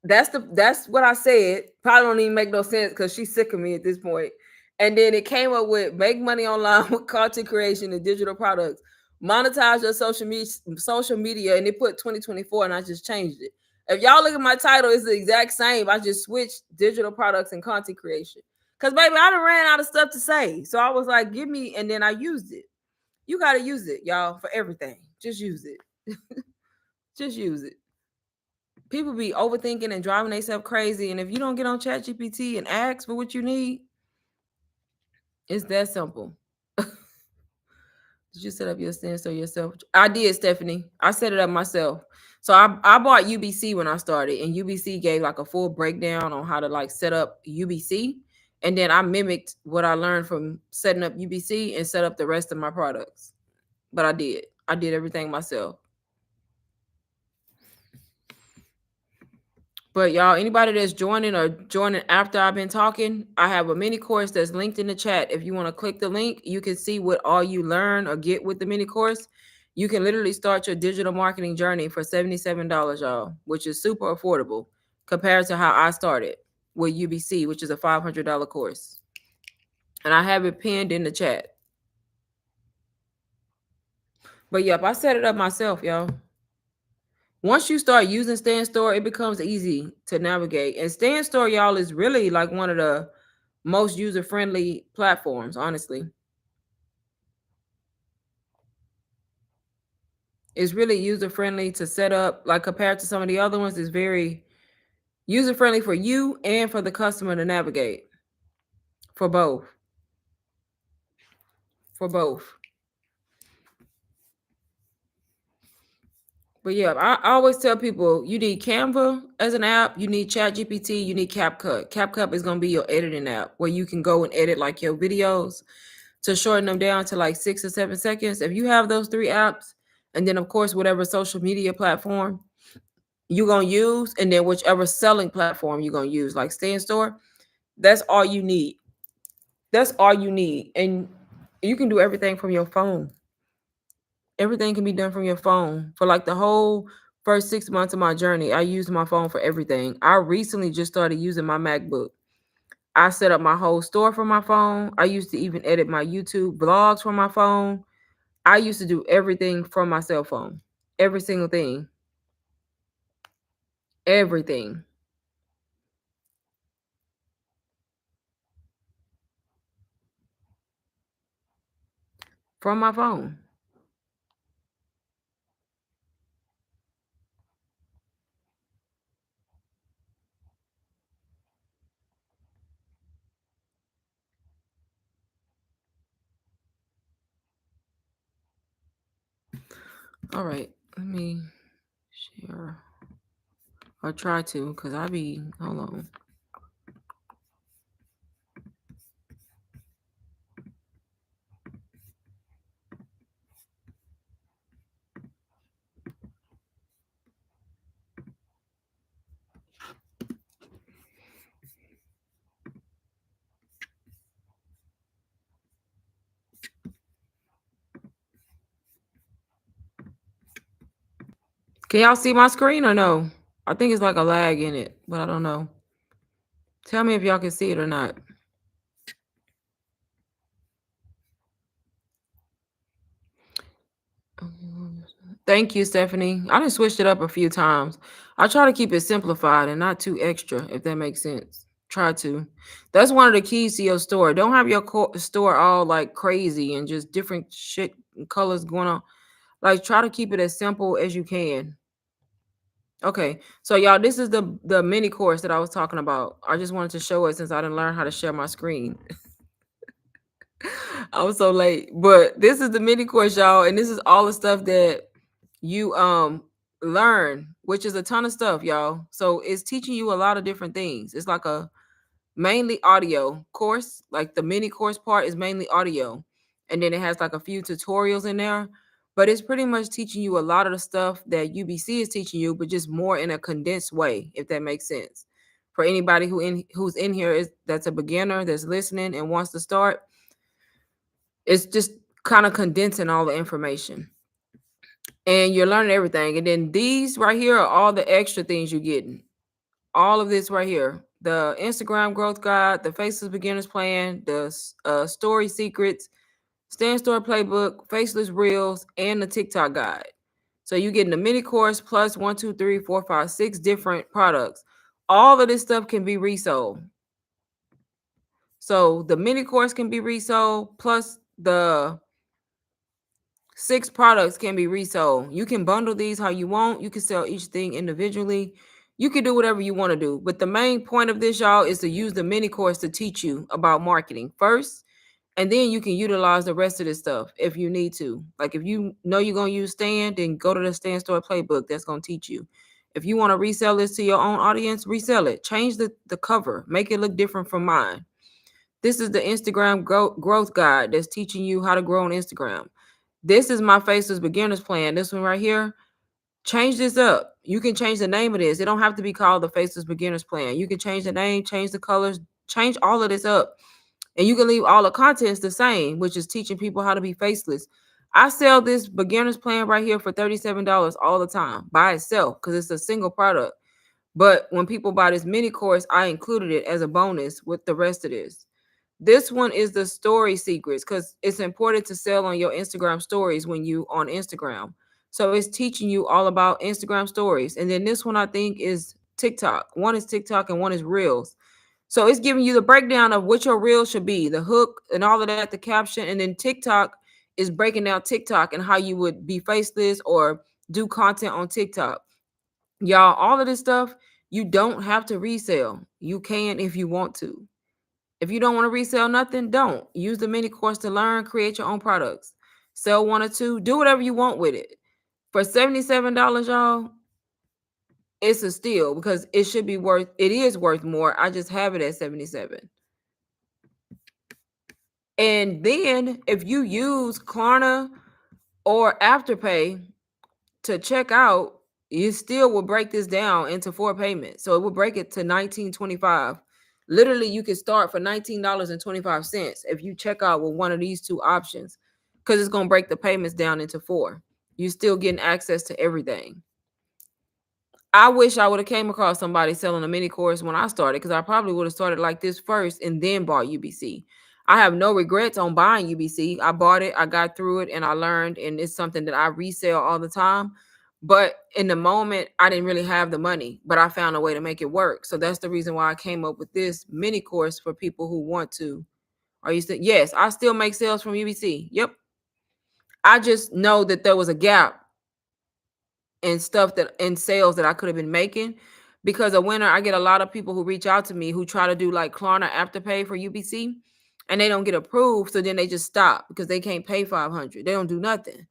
that's what I said. Probably don't even make no sense because she's sick of me at this point. And then it came up with make money online with content creation and digital products. Monetize your social media, and it put 2024, and I just changed it. If y'all look at my title, it's the exact same. I just switched digital products and content creation. Because baby, I done ran out of stuff to say. So I was like, give me, and then I used it. You gotta use it, y'all, for everything. Just use it. Just use it. People be overthinking and driving themselves crazy. And if you don't get on ChatGPT and ask for what you need, it's that simple. Did you set up your stance or yourself? I did, Stephanie. I set it up myself. So I bought UBC when I started, and UBC gave like a full breakdown on how to like set up UBC. And then I mimicked what I learned from setting up UBC and set up the rest of my products. But I did everything myself. But y'all, anybody that's joining or joining after I've been talking, I have a mini course that's linked in the chat. If you want to click the link, you can see what all you learn or get with the mini course. You can literally start your digital marketing journey for $77, y'all, which is super affordable compared to how I started with UBC, which is a $500 course. And I have it pinned in the chat. But yep, I set it up myself, y'all. Once you start using Stand Store, it becomes easy to navigate. And Stand Store, y'all, is really like one of the most user-friendly platforms, honestly. It's really user-friendly to set up, like compared to some of the other ones, it's very user-friendly for you and for the customer to navigate. For both. For both. But yeah, I always tell people you need Canva as an app, you need ChatGPT, you need CapCut. CapCut is going to be your editing app where you can go and edit like your videos to shorten them down to like 6 or 7 seconds. If you have those 3 apps, and then of course whatever social media platform you're going to use, and then whichever selling platform you're going to use, like Stand Store, that's all you need. That's all you need. And you can do everything from your phone. Everything can be done from your phone. For like the whole first 6 months of my journey, I used my phone for everything. I recently just started using my MacBook. I set up my whole store from my phone. I used to even edit my YouTube vlogs from my phone. I used to do everything from my cell phone. Every single thing. Everything. From my phone. All right. Let me share. Or try to, because hold on. Can y'all see my screen or no? I think it's like a lag in it, but I don't know. Tell me if y'all can see it or not. Thank you, Stephanie. I done switched it up a few times. I try to keep it simplified and not too extra, if that makes sense. Try to. That's one of the keys to your store. Don't have your store all like crazy and just different shit and colors going on. Like try to keep it as simple as you can. Okay, so y'all, this is the mini course that I was talking about. I just wanted to show it since I didn't learn how to share my screen. I was so late, but this is the mini course, y'all, and this is all the stuff that you learn, which is a ton of stuff, y'all. So it's teaching you a lot of different things. It's like a mainly audio course. Like the mini course part is mainly audio, and then it has like a few tutorials in there. But it's pretty much teaching you a lot of the stuff that UBC is teaching you, but just more in a condensed way, if that makes sense. For anybody who's in here is that's a beginner that's listening and wants to start, it's just kind of condensing all the information. And you're learning everything. And then these right here are all the extra things you're getting. All of this right here. The Instagram growth guide, the Faceless Beginners Plan, the story secrets, Stand Store playbook, Faceless Reels, and the TikTok guide. So you're getting the mini course plus 1, 2, 3, 4, 5, 6 different products. All of this stuff can be resold. So the mini course can be resold, plus the 6 products can be resold. You can bundle these how you want. You can sell each thing individually. You can do whatever you want to do. But the main point of this, y'all, is to use the mini course to teach you about marketing first. And then you can utilize the rest of this stuff if you need to. Like if you know you're going to use Stand, then go to the Stand Store playbook. That's going to teach you. If you want to resell this to your own audience, resell it. Change the cover. Make it look different from mine. This is the Instagram growth guide that's teaching you how to grow on Instagram. This is my Faceless Beginners Plan. This one right here. Change this up. You can change the name of this. It don't have to be called the Faceless Beginners Plan. You can change the name, change the colors, change all of this up. And you can leave all the contents the same, which is teaching people how to be faceless. I sell this beginner's plan right here for $37 all the time by itself because it's a single product. But when people buy this mini course, I included it as a bonus with the rest of this. This one is the story secrets because it's important to sell on your Instagram stories when you on Instagram. So it's teaching you all about Instagram stories. And then this one I think is TikTok. One is TikTok and one is Reels. So it's giving you the breakdown of what your reel should be, the hook and all of that, the caption. And then TikTok is breaking down TikTok and how you would be faceless or do content on TikTok. Y'all, all of this stuff, you don't have to resell. You can if you want to. If you don't want to resell nothing, don't. Use the mini course to learn, create your own products. Sell one or two, do whatever you want with it. For $77, y'all, it's a steal because it is worth more. I just have it at 77. And then if you use Klarna or Afterpay to check out, you still will break this down into 4 payments. So it will break it to $19.25. Literally, you can start for $19.25 if you check out with one of these two options, because it's going to break the payments down into 4. You're still getting access to everything. I wish I would have came across somebody selling a mini course when I started, because I probably would have started like this first and then bought UBC. I have no regrets on buying UBC. I bought it, I got through it, and I learned, and it's something that I resell all the time. But in the moment, I didn't really have the money, but I found a way to make it work. So that's the reason why I came up with this mini course for people who want to. Are you still? Yes, I still make sales from UBC. Yep. I just know that there was a gap and stuff that in sales that I could have been making because a winter I get a lot of people who reach out to me who try to do like Klarna Afterpay for UBC and they don't get approved, so then they just stop because they can't pay 500. They don't do nothing.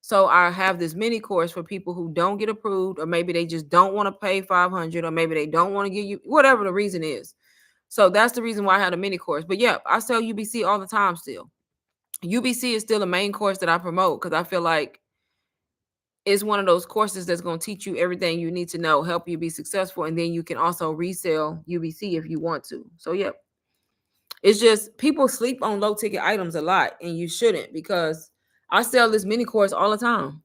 So I have this mini course for people who don't get approved, or maybe they just don't want to pay 500, or maybe they don't want to give you whatever the reason is. So that's the reason why I had a mini course. But yeah, I sell UBC all the time still. UBC is still the main course that I promote because I feel like it's one of those courses that's going to teach you everything you need to know, help you be successful, and then you can also resell UBC if you want to. So, yep. It's just people sleep on low ticket items a lot, and you shouldn't, because I sell this mini course all the time.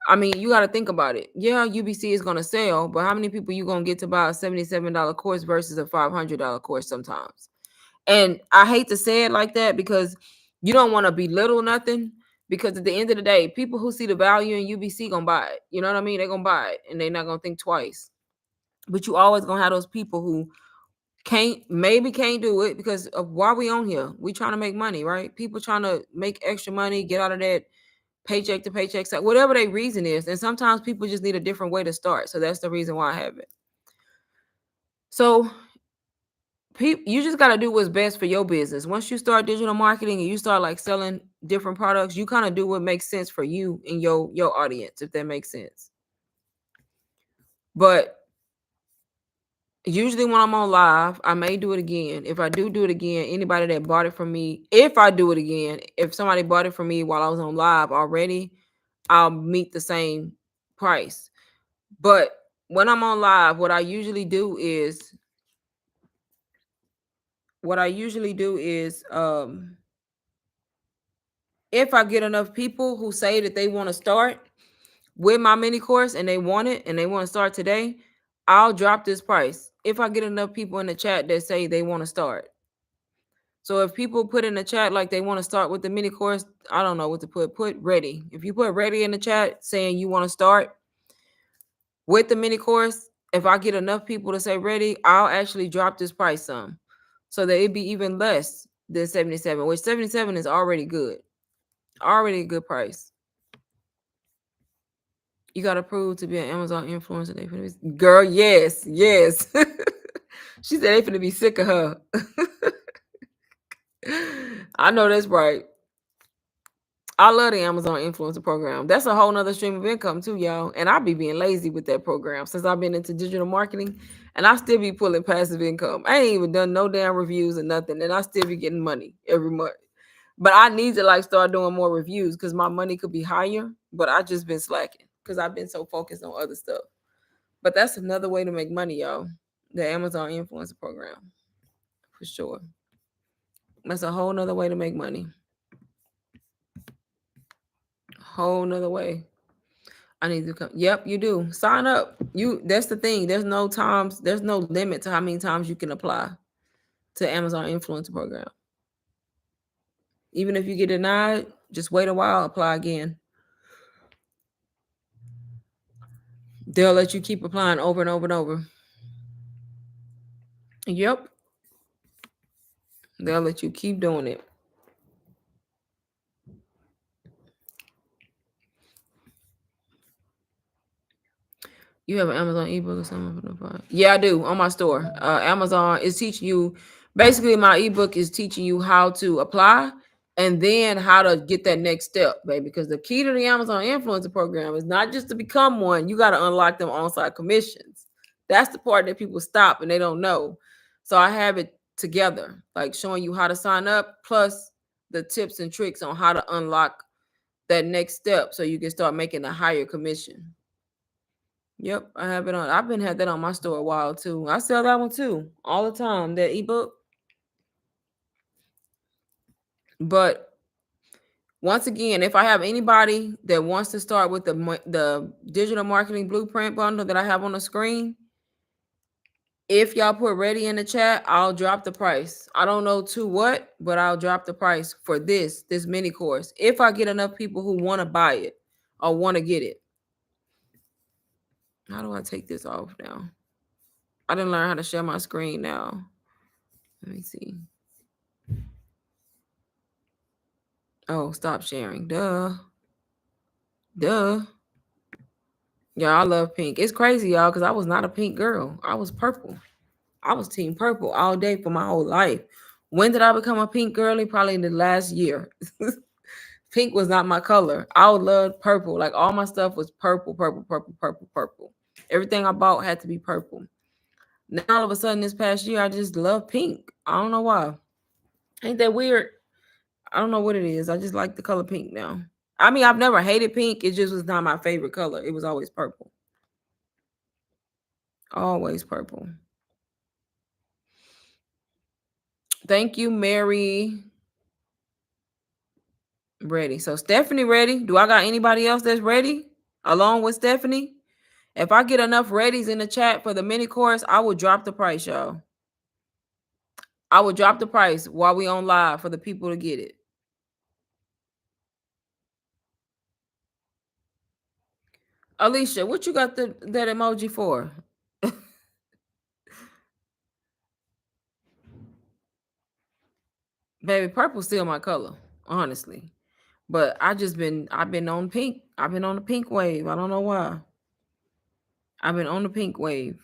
I mean, you got to think about it. Yeah, UBC is going to sell, but how many people you going to get to buy a $77 course versus a $500 course sometimes? And I hate to say it like that because you don't want to belittle nothing, because at the end of the day, people who see the value in UBC gonna buy it. You know what I mean? They're gonna buy it and they're not gonna think twice. But you always gonna have those people who can't do it because of why we on here. We trying to make money, right? People trying to make extra money, get out of that paycheck to paycheck, whatever their reason is. And sometimes people just need a different way to start. So that's the reason why I have it. So you just got to do what's best for your business. Once you start digital marketing and you start like selling different products, you kind of do what makes sense for you and your audience, if that makes sense. But usually when I'm on live, I may do it again. If I do it again, anybody that bought it from me, if I do it again, if somebody bought it from me while I was on live already, I'll meet the same price. But when I'm on live, what I usually do is if I get enough people who say that they want to start with my mini course and they want it and they want to start today, I'll drop this price. If I get enough people in the chat that say they want to start. So if people put in the chat like they want to start with the mini course, I don't know what to put ready. If you put ready in the chat saying you want to start with the mini course, if I get enough people to say ready, I'll actually drop this price some so that it'd be even less than 77, which 77 is already good. Already a good price. You got to prove to be an Amazon influencer. They finna be, girl, yes. She said they finna be sick of her. I know that's right. I love the Amazon influencer program. That's a whole nother stream of income too, y'all. And I be being lazy with that program since I've been into digital marketing, and I still be pulling passive income. I ain't even done no damn reviews or nothing, and I still be getting money every month. But I need to like start doing more reviews because my money could be higher. But I just been slacking because I've been so focused on other stuff. But that's another way to make money, y'all. The Amazon influencer program, for sure. That's a whole nother way to make money. Whole nother way. I need to come. Yep, you do. Sign up. You that's the thing. There's no limit to how many times you can apply to Amazon influencer program. Even if you get denied, just wait a while, apply again. They'll let you keep applying over and over and over. Yep. They'll let you keep doing it. You have an Amazon ebook or something? Yeah, I do on my store. Amazon is teaching you. Basically, my ebook is teaching you how to apply and then how to get that next step, baby. Because the key to the Amazon influencer program is not just to become one. You got to unlock them on-site commissions. That's the part that people stop and they don't know. So I have it together, like showing you how to sign up, plus the tips and tricks on how to unlock that next step so you can start making a higher commission. Yep, I have it on. I've been had that on my store a while too. I sell that one too all the time. That ebook. But once again, if I have anybody that wants to start with the digital marketing blueprint bundle that I have on the screen, if y'all put ready in the chat, I'll drop the price. I don't know to what, but I'll drop the price for this mini course if I get enough people who want to buy it or want to get it. How do I take this off now? I didn't learn how to share my screen now. Let me see. Oh, stop sharing. Duh. Duh. Yeah, I love pink. It's crazy, y'all, because I was not a pink girl. I was purple. I was team purple all day for my whole life. When did I become a pink girly? Probably in the last year. Pink was not my color. I loved purple. Like all my stuff was purple, purple, purple, purple, purple. Everything I bought had to be purple. Now all of a sudden this past year, I just love pink. I don't know why. Ain't that weird? I don't know what it is. I just like the color pink now. I mean, I've never hated pink. It just was not my favorite color. It was always purple. Always purple. Thank you, Mary. Ready. So Stephanie ready. Do I got anybody else that's ready along with Stephanie? If I get enough readies in the chat for the mini course, I will drop the price, y'all. I will drop the price while we on live for the people to get it. Alicia, what you got that emoji for? Baby, purple's still my color, honestly. But I've been on pink. I've been on the pink wave. I don't know why. I've been on the pink wave.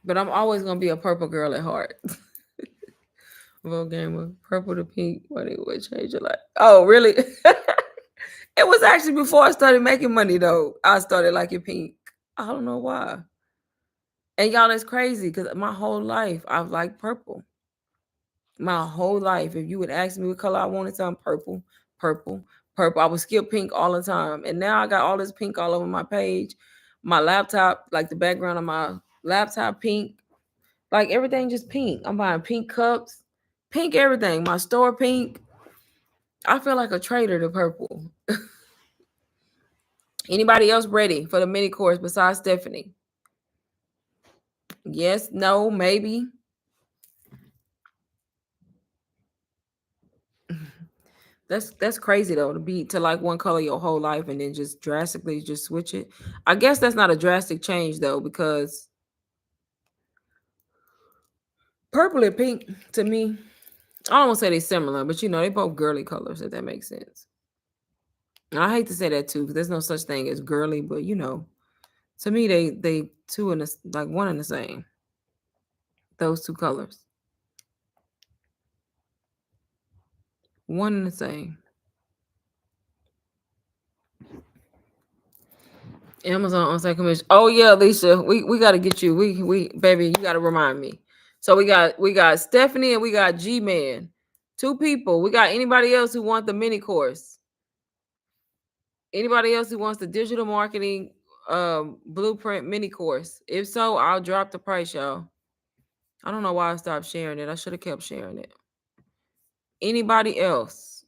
But I'm always gonna be a purple girl at heart. Vote game of purple to pink. What it would change your life. Oh, really? It was actually before I started making money though. I started liking pink. I don't know why. And y'all, that's crazy because my whole life I've liked purple. My whole life. If you would ask me what color I wanted, something purple, purple, purple. I would skip pink all the time. And now I got all this pink all over my page. My laptop, like the background of my laptop, pink. Like everything just pink. I'm buying pink cups, pink everything. My store pink. I feel like a traitor to purple. Anybody else ready for the mini course besides Stephanie? Yes, no, maybe. That's crazy though to be to like one color your whole life and then just drastically just switch it. I guess that's not a drastic change though because purple and pink to me, I don't want to say they're similar, but you know they both girly colors if that makes sense. And I hate to say that too because there's no such thing as girly, but you know, to me they two in the like one and the same. Those two colors. One and the same. Amazon on second commission. Oh yeah, Alicia, we gotta get you. We baby, you gotta remind me. So we got Stephanie and we got G Man. Two people. We got anybody else who want the mini course? Anybody else who wants the digital marketing blueprint mini course? If so, I'll drop the price, y'all. I don't know why I stopped sharing it. I should have kept sharing it. Anybody else?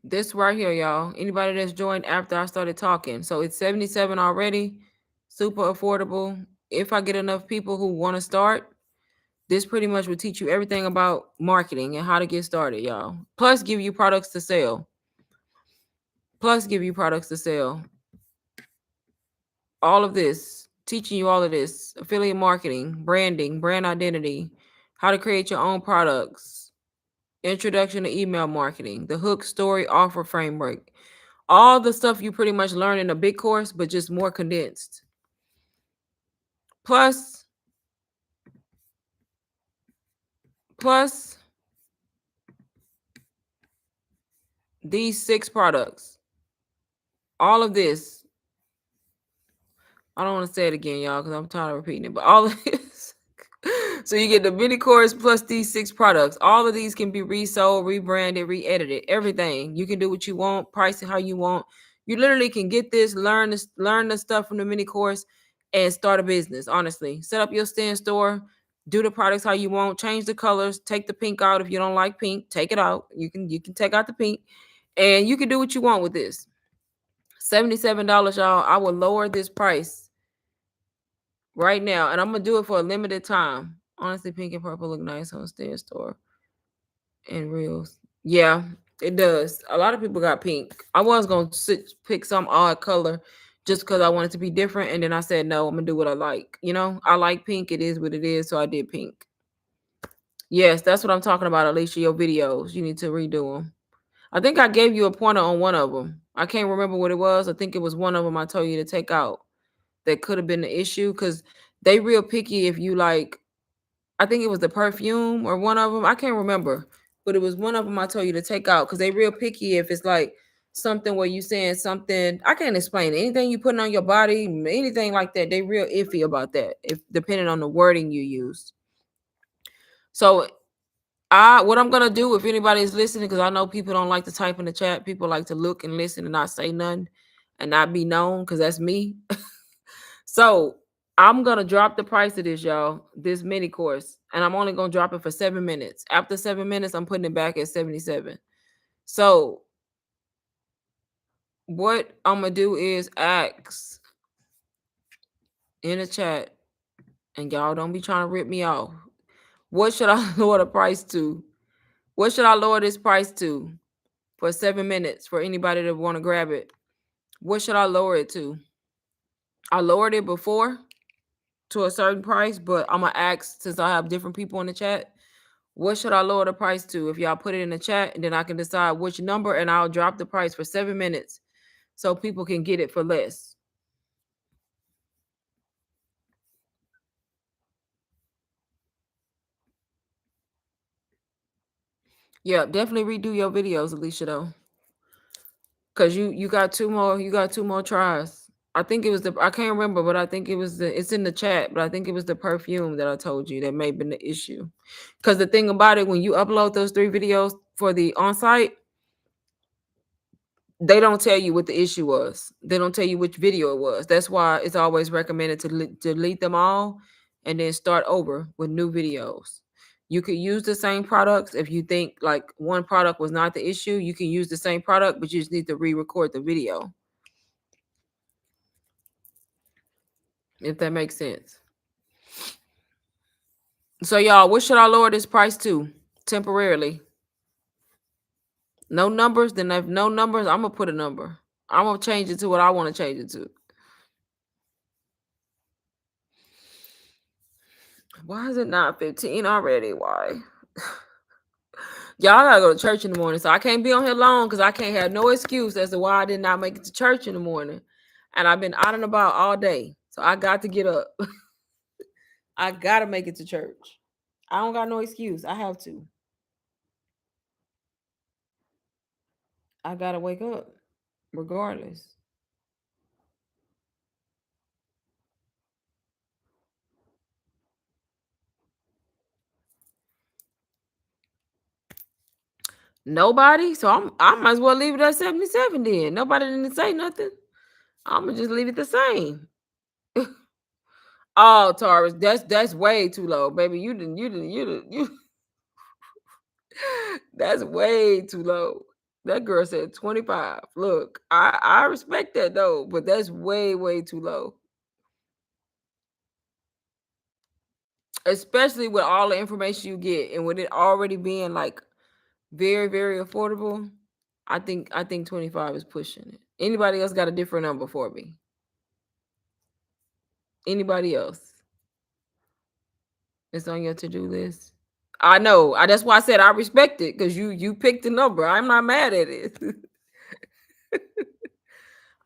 This right here, y'all. Anybody that's joined after I started talking. So it's 77 already. Super affordable. If I get enough people who want to start, this pretty much will teach you everything about marketing and how to get started, y'all. Plus give you products to sell. Plus give you products to sell. All of this, teaching you all of this, affiliate marketing, branding, brand identity, how to create your own products, introduction to email marketing, the hook, story, offer framework, all the stuff you pretty much learn in a big course, but just more condensed. Plus, plus these 6 products, all of this. I don't want to say it again, y'all, because I'm tired of repeating it, but all of this. So you get the mini course plus these 6 products. All of these can be resold, rebranded, re-edited, everything. You can do what you want, price it how you want. You literally can get this, learn the stuff from the mini course, and start a business. Honestly, set up your stand store, do the products how you want, change the colors, take the pink out if you don't like pink, take it out. You can take out the pink, and you can do what you want with this. $77, y'all. I will lower this price right now, and I'm gonna do it for a limited time. Honestly, pink and purple look nice on stand store and reels. Yeah, it does. A lot of people got pink. I was gonna pick some odd color just because I wanted to be different, and then I said no. I'm gonna do what I like. I like pink. It is what it is, so I did pink. Yes, that's what I'm talking about, Alicia. Your videos, you need to redo them. I think I gave you a pointer on one of them. I can't remember what it was. I think it was one of them I told you to take out. That could have been the issue because they real picky if you like. I think it was the perfume or one of them. I can't remember, but it was one of them I told you to take out because they real picky if it's like something where you saying something. I can't explain it. Anything you putting on your body, anything like that. They real iffy about that. If depending on the wording you use. So what I'm gonna do if anybody's listening, because I know people don't like to type in the chat. People like to look and listen and not say nothing and not be known because that's me. So I'm gonna drop the price of this, y'all, this mini course, and I'm only gonna drop it for 7 minutes. After 7 minutes, I'm putting it back at 77. So what I'm gonna do is ask in the chat, and y'all don't be trying to rip me off. What should I lower the price to? What should I lower this price to for 7 minutes for anybody that want to grab it? What should I lower it to? I lowered it before to a certain price, but I'm gonna ask since I have different people in the chat. What should I lower the price to? If y'all put it in the chat, and then I can decide which number, and I'll drop the price for 7 minutes so people can get it for less. Yeah, definitely redo your videos, Alicia, though. Cause you got two more tries. I think it was I can't remember, but I think it's in the chat, but I think it was the perfume that I told you that may have been the issue. Cause the thing about it, when you upload those 3 videos for the on-site, they don't tell you what the issue was. They don't tell you which video it was. That's why it's always recommended to delete them all and then start over with new videos. You could use the same products if you think like one product was not the issue. You can use the same product, but you just need to re-record the video. If that makes sense. So y'all, what should I lower this price to temporarily? No numbers. Then if no numbers, I'm gonna put a number. I'm gonna change it to what I want to change it to. Why is it not 15 already? Why? Y'all gotta go to church in the morning, so I can't be on here long because I can't have no excuse as to why I did not make it to church in the morning. And I've been out and about all day, so I got to get up. I gotta make it to church. I don't got no excuse. I have to. I gotta wake up regardless. Nobody. So I might as well leave it at 77 then. Nobody didn't say nothing. I'ma just leave it the same. Oh, Taurus, that's way too low, baby. You that's way too low. That girl said 25. Look, I respect that though, but that's way too low. Especially with all the information you get and with it already being like very affordable. I think 25 is pushing it. Anybody else got a different number for me? Anybody else? It's on your to-do list. I know. That's why I said I respect it because you picked the number. I'm not mad at it.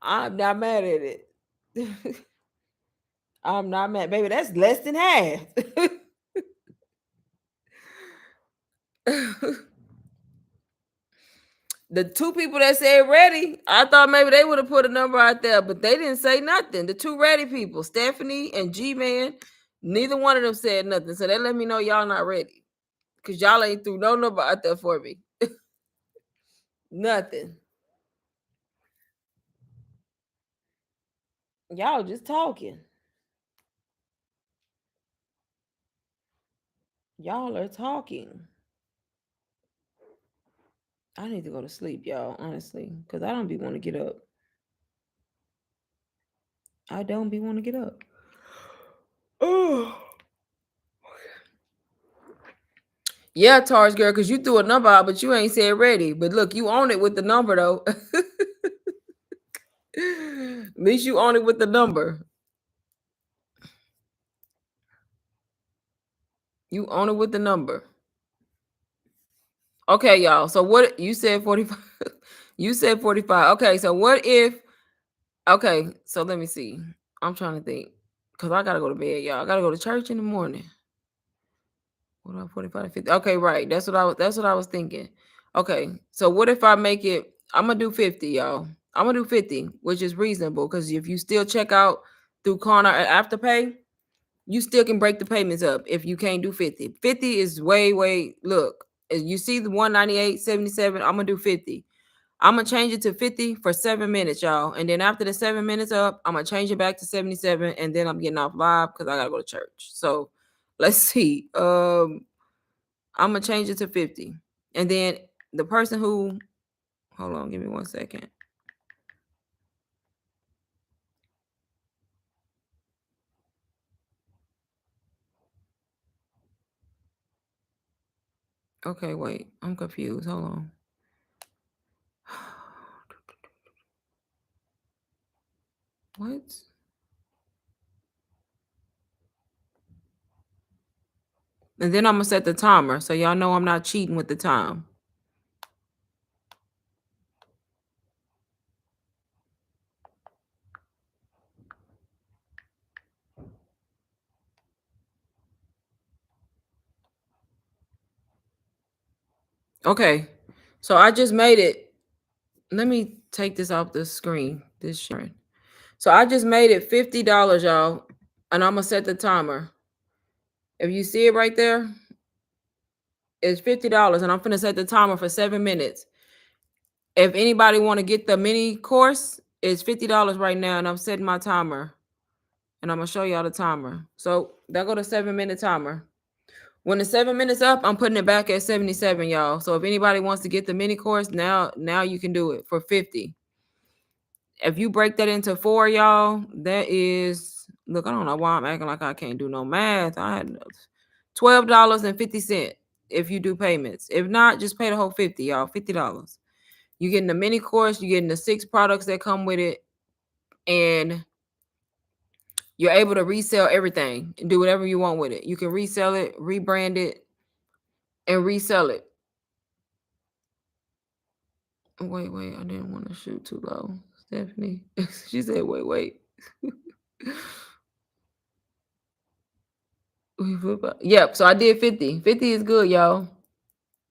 I'm not mad at it. I'm not mad, baby. That's less than half. The two people that said ready, I thought maybe they would have put a number out there, but they didn't say nothing. The two ready people, Stephanie and G Man, neither one of them said nothing. So that let me know y'all not ready. Cause y'all ain't threw no number out there for me. Nothing. Y'all just talking. Y'all are talking. I need to go to sleep, y'all, honestly. Cause I don't be want to get up. I don't be want to get up. Oh. Yeah, Tars girl, because you threw a number out, but you ain't said ready. But look, you own it with the number though. At least you own it with the number. You own it with the number. Okay, y'all. So what you said 45. You said 45. Okay, so what if okay, so let me see. I'm trying to think. Cause I gotta go to bed, y'all. I gotta go to church in the morning. What about 45 50? Okay, right. That's what I was thinking. Okay. So what if I make it I'm gonna do 50, y'all. I'm gonna do 50, which is reasonable because if you still check out through Klarna at Afterpay, you still can break the payments up if you can't do 50. 50 is way look. You see the 198.77, I'm gonna do 50. I'm gonna change it to 50 for 7 minutes, y'all. And then after the 7 minutes up, I'm gonna change it back to 77, and then I'm getting off live because I gotta go to church. So let's see. I'm gonna change it to 50. And then the person who hold on, give me 1 second. Okay, wait. I'm confused. Hold on. What? And then I'm gonna set the timer so y'all know I'm not cheating with the time. Okay. So I just made it. Let me take this off the screen. This sharing. So I just made it $50, y'all. And I'm gonna set the timer. If you see it right there, it's $50. And I'm gonna set the timer for 7 minutes. If anybody want to get the mini course, it's $50 right now. And I'm setting my timer. And I'm gonna show y'all the timer. So that go to 7 minute timer. When the 7 minutes up, I'm putting it back at 77, y'all. So if anybody wants to get the mini course, now you can do it for 50. If you break that into four, y'all, that is look, I don't know why I'm acting like I can't do no math. I had $12.50 if you do payments. If not, just pay the whole 50, y'all. $50. You getting the mini course, you getting the 6 products that come with it, and you're able to resell everything and do whatever you want with it. You can resell it, rebrand it, and resell it. Wait, I didn't want to shoot too low. Stephanie. She said, wait. Yep. So I did 50. 50 is good, y'all.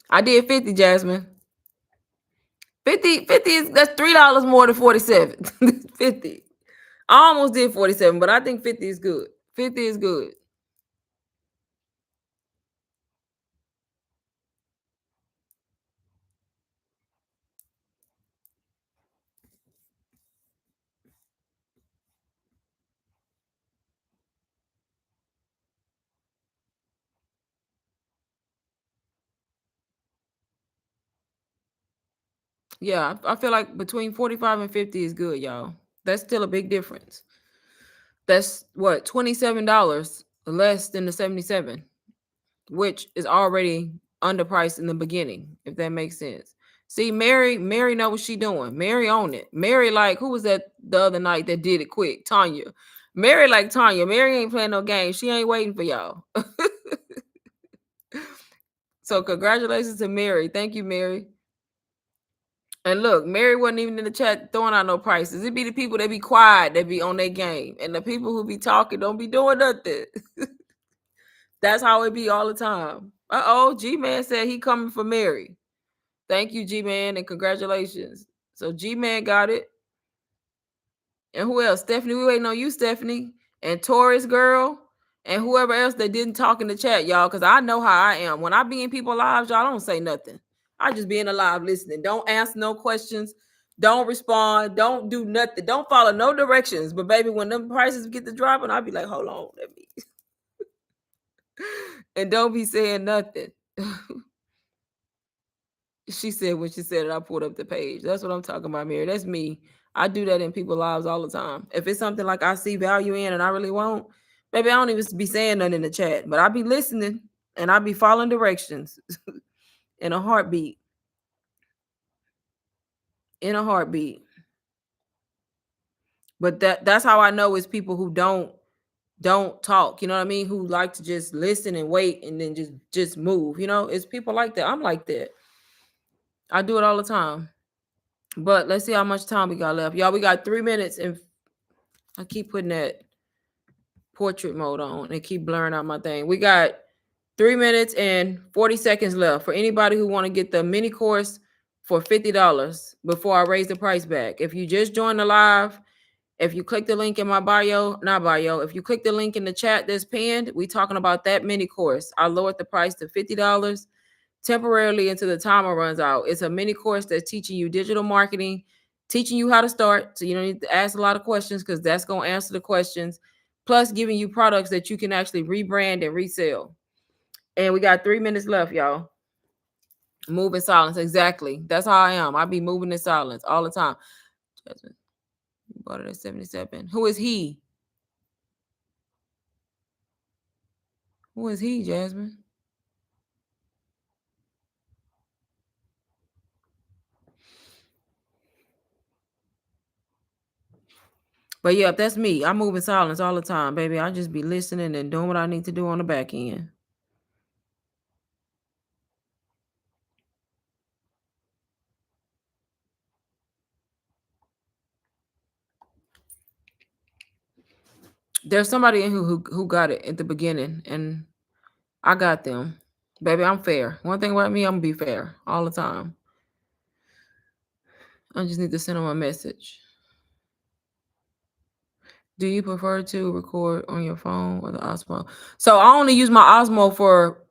I did 50, Jasmine. 50 is that's $3 more than 47. 50. I almost did 47, but I think 50 is good. 50 is good. Yeah, I feel like between 45 and 50 is good, y'all. That's still a big difference. That's what, $27 less than the 77, which is already underpriced in the beginning, if that makes sense. See, Mary know what she doing. Mary own it. Mary, like, who was that the other night that did it quick? Tanya. Mary, like Tanya. Mary ain't playing no games. She ain't waiting for y'all. So congratulations to Mary. Thank you, Mary. And look, Mary wasn't even in the chat throwing out no prices. It be the people that be quiet that be on their game. And the people who be talking don't be doing nothing. That's how it be all the time. Uh-oh, G-Man said he coming for Mary. Thank you, G-Man, and congratulations. So G-Man got it. And who else? Stephanie, we waiting on you, Stephanie. And Taurus girl. And whoever else that didn't talk in the chat, y'all, because I know how I am. When I be in people lives, y'all don't say nothing. I just be in the live listening. Don't ask no questions. Don't respond. Don't do nothing. Don't follow no directions. But baby, when them prices get to dropping, I'll be like, hold on, let me. And don't be saying nothing. She said when she said it, I pulled up the page. That's what I'm talking about, Mary. That's me. I do that in people's lives all the time. If it's something like I see value in and I really won't, baby, I don't even be saying nothing in the chat, but I be listening and I be following directions in a heartbeat. In a heartbeat. But that's how I know it's people who don't talk. You know what I mean? Who like to just listen and wait and then just move. You know, it's people like that. I'm like that. I do it all the time. But let's see how much time we got left. Y'all, we got 3 minutes and I keep putting that portrait mode on and keep blurring out my thing. We got 3 minutes and 40 seconds left for anybody who want to get the mini course for $50 before I raise the price back. If you just joined the live, if you click the link in my bio, not bio, if you click the link in the chat that's pinned, we talking about that mini course. I lowered the price to $50 temporarily until the timer runs out. It's a mini course that's teaching you digital marketing, teaching you how to start. So you don't need to ask a lot of questions because that's going to answer the questions, plus giving you products that you can actually rebrand and resell. And we got 3 minutes left, y'all. Move in silence. Exactly. That's how I am. I be moving in silence all the time. Jasmine, you bought it at 77. Who is he? Who is he, Jasmine? But yeah, that's me. I move in silence all the time, baby. I just be listening and doing what I need to do on the back end. There's somebody in who got it at the beginning, and I got them. Baby, I'm fair. One thing about me, I'm gonna be fair all the time. I just need to send them a message. Do you prefer to record on your phone or the Osmo? So I only use my Osmo for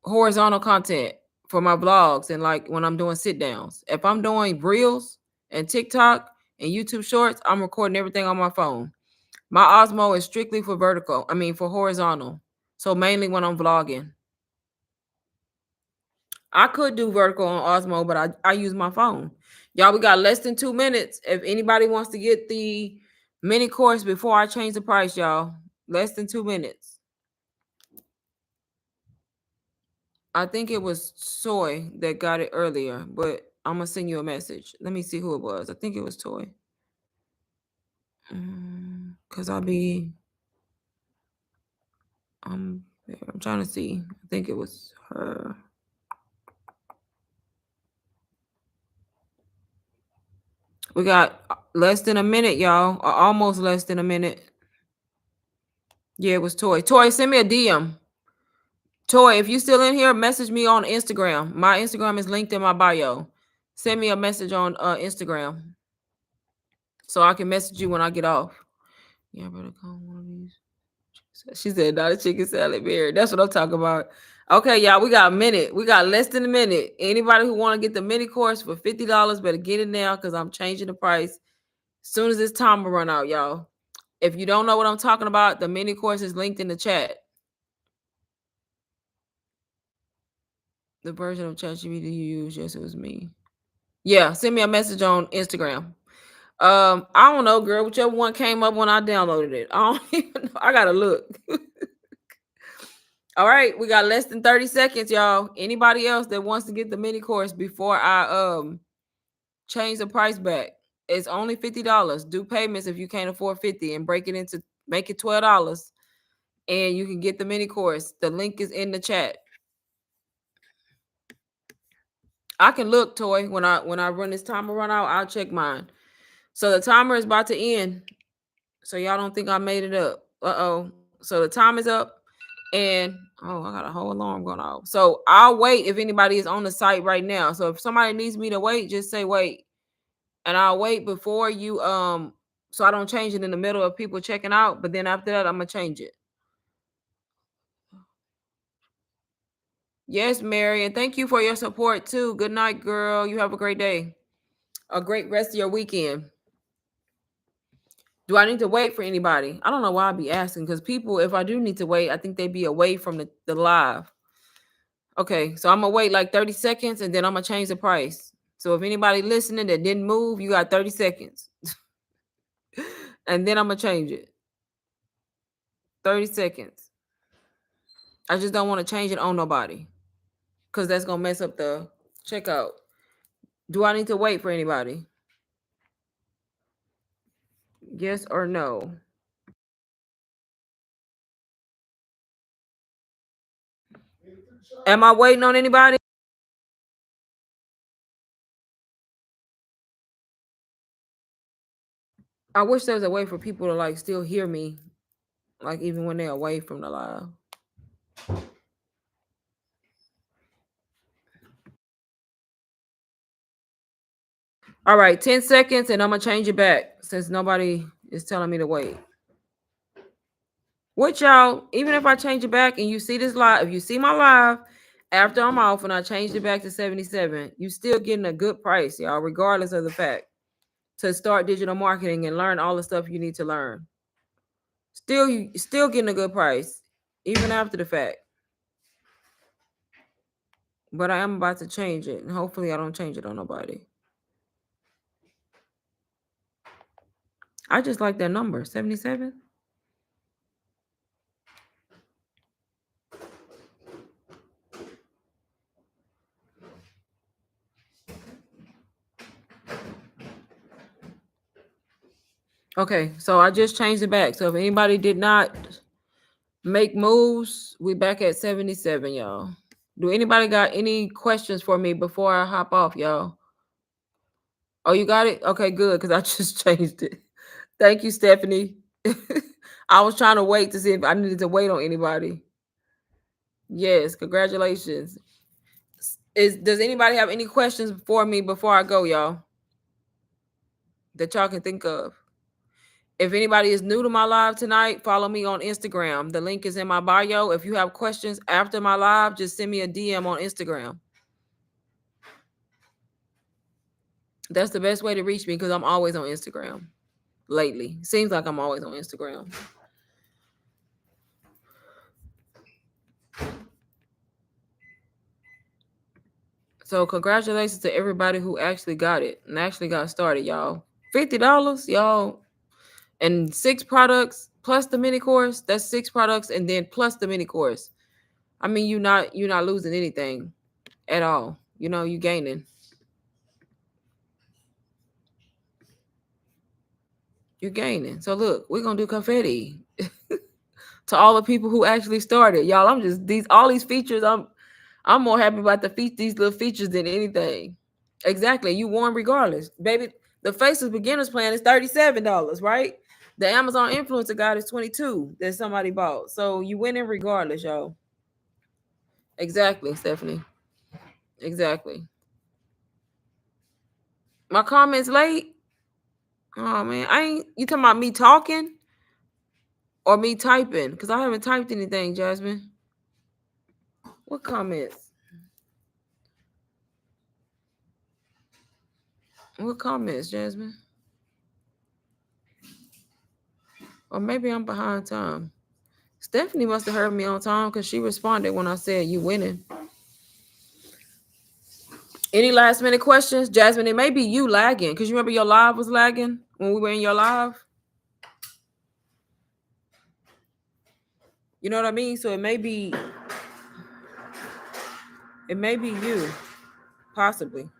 horizontal content for my vlogs and like when I'm doing sit downs. If I'm doing reels and TikTok and YouTube shorts, I'm recording everything on my phone. My Osmo is strictly for vertical. I mean for horizontal. So mainly when I'm vlogging. I could do vertical on Osmo, but I use my phone. Y'all, we got less than 2 minutes. If anybody wants to get the mini course before I change the price, y'all, less than 2 minutes. I think it was Soy that got it earlier, but I'm gonna send you a message. Let me see who it was. I think it was Toy. Cause I'm trying to see. I think it was her. We got less than a minute, y'all, or almost less than a minute. Yeah, it was Toy. Toy, send me a DM. Toy, if you still in here, message me on Instagram. My Instagram is linked in my bio. Send me a message on Instagram so I can message you when I get off. Yeah, better call one of these. She said, not a chicken salad, Mary. That's what I'm talking about. Okay, y'all, we got a minute. We got less than a minute. Anybody who want to get the mini course for $50 better get it now because I'm changing the price as soon as this time will run out, y'all. If you don't know what I'm talking about, the mini course is linked in the chat. The version of ChatGPT you use, yes, it was me. Yeah, send me a message on Instagram. I don't know, girl. Whichever one came up when I downloaded it. I don't even know. I gotta look. All right, we got less than 30 seconds, y'all. Anybody else that wants to get the mini course before I change the price back? It's only $50. Do payments if you can't afford 50 and break it into make it $12 and you can get the mini course. The link is in the chat. I can look, Toy, when I run this timer run out, I'll check mine. So the timer is about to end. So y'all don't think I made it up. Uh-oh. So the time is up. And oh, I got a whole alarm going off. So I'll wait if anybody is on the site right now. So if somebody needs me to wait, just say wait. And I'll wait before you so I don't change it in the middle of people checking out. But then after that, I'm gonna change it. Yes, Mary, and thank you for your support too. Good night, girl. You have a great day. A great rest of your weekend. Do I need to wait for anybody? I don't know why I'd be asking because people, if I do need to wait, I think they'd be away from the live. Okay, so I'm gonna wait like 30 seconds and then I'm gonna change the price. So if anybody listening that didn't move, you got 30 seconds. And then I'm gonna change it. 30 seconds. I just don't want to change it on nobody because that's gonna mess up the checkout. Do I need to wait for anybody? Yes or no? Am I waiting on anybody? I wish there was a way for people to like still hear me, like even when they're away from the live. All right, 10 seconds and I'm gonna change it back since nobody is telling me to wait. What y'all, even if I change it back and you see this live, if you see my live after I'm off and I changed it back to 77, you still getting a good price, y'all, regardless of the fact to start digital marketing and learn all the stuff you need to learn. Still, you still getting a good price, even after the fact. But I am about to change it, and hopefully I don't change it on nobody. I just like that number, 77. Okay, so I just changed it back. So if anybody did not make moves, we back at 77, y'all. Do anybody got any questions for me before I hop off, y'all? Oh, you got it? Okay, good, because I just changed it. Thank you, Stephanie. I was trying to wait to see if I needed to wait on anybody. Yes, congratulations. Does anybody have any questions for me before I go, y'all? That y'all can think of. If anybody is new to my live tonight, follow me on Instagram. The link is in my bio. If you have questions after my live, just send me a DM on Instagram. That's the best way to reach me because I'm always on Instagram lately. Seems like I'm always on Instagram. So congratulations to everybody who actually got it and actually got started, y'all. $50, y'all, and 6 products plus the mini course. That's 6 products and then plus the mini course. I mean, you're not losing anything at all. You know, you gaining. You're gaining. So look, we're gonna do confetti to all the people who actually started. Y'all, I'm just all these features. I'm more happy about these little features than anything. Exactly. You won regardless. Baby, the Faceless Beginners plan is $37, right? The Amazon Influencer Guide is 22 that somebody bought. So you winning regardless, y'all. Exactly, Stephanie. Exactly. My comments late. Oh man, I ain't. You talking about me talking or me typing? Because I haven't typed anything, Jasmine. What comments? What comments, Jasmine? Or maybe I'm behind time. Stephanie must have heard me on time because she responded when I said you winning. Any last minute questions, Jasmine? It may be you lagging because you remember your live was lagging when we were in your live. You know what I mean? So it may be you, possibly.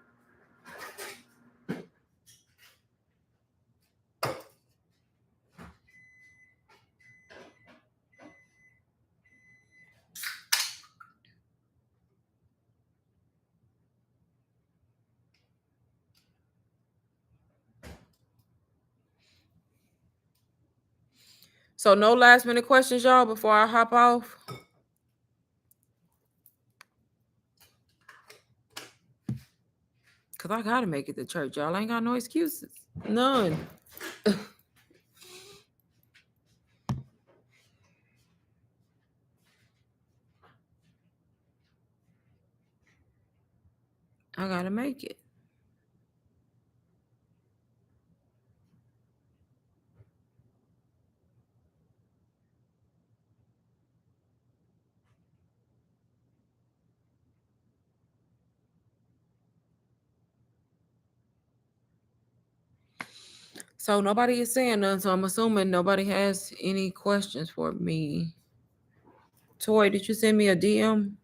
So no last minute questions, y'all, before I hop off. Cause I gotta make it to church, y'all. I ain't got no excuses. None. I gotta make it. So nobody is saying none. So I'm assuming nobody has any questions for me. Toy, did you send me a DM?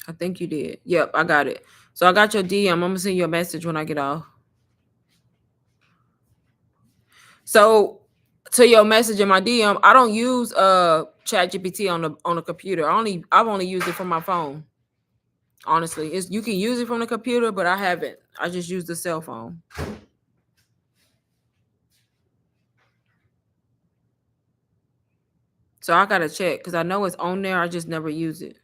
I think you did. Yep, I got it. So I got your DM. I'm gonna send you a message when I get off. So to your message in my DM, I don't use ChatGPT on the computer. I've only used it from my phone. Honestly, it's you can use it from the computer, but I haven't. I just use the cell phone. So I gotta check because I know it's on there. I just never use it.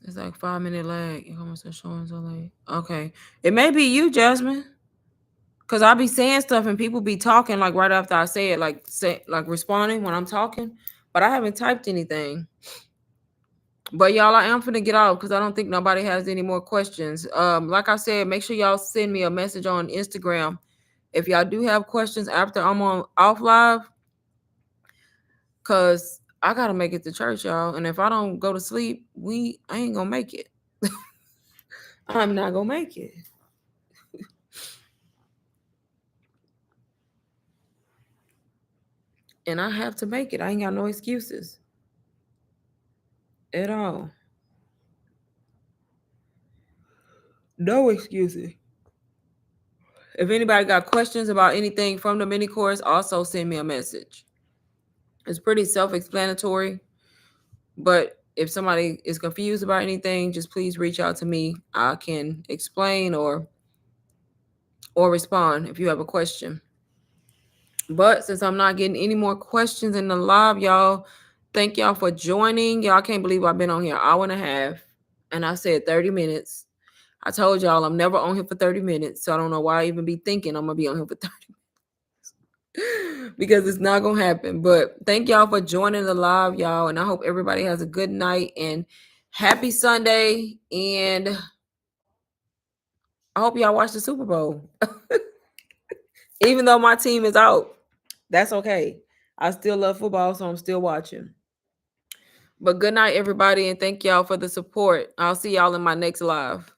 It's like 5 minute lag. It almost showing so late. Okay, it may be you, Jasmine, because I be saying stuff and people be talking like right after I say it, like responding when I'm talking, but I haven't typed anything. But y'all, I am finna get off because I don't think nobody has any more questions. Like I said, make sure y'all send me a message on Instagram if y'all do have questions after I'm on off live, cause I gotta make it to church, y'all. And if I don't go to sleep, I ain't gonna make it. I'm not gonna make it. And I have to make it. I ain't got no excuses at all. No excuses. If anybody got questions about anything from the mini course, also send me a message. It's pretty self-explanatory, but if somebody is confused about anything, just please reach out to me. I can explain or respond if you have a question. But since I'm not getting any more questions in the live, y'all, thank y'all for joining. Y'all, I can't believe I've been on here an hour and a half, and I said 30 minutes. I told y'all I'm never on here for 30 minutes, so I don't know why I even be thinking I'm gonna be on here for 30 because it's not gonna happen. But thank y'all for joining the live, y'all, and I hope everybody has a good night and happy Sunday. And I hope y'all watch the Super Bowl, even though my team is out. That's okay. I still love football, so I'm still watching. But good night, everybody, and thank y'all for the support. I'll see y'all in my next live.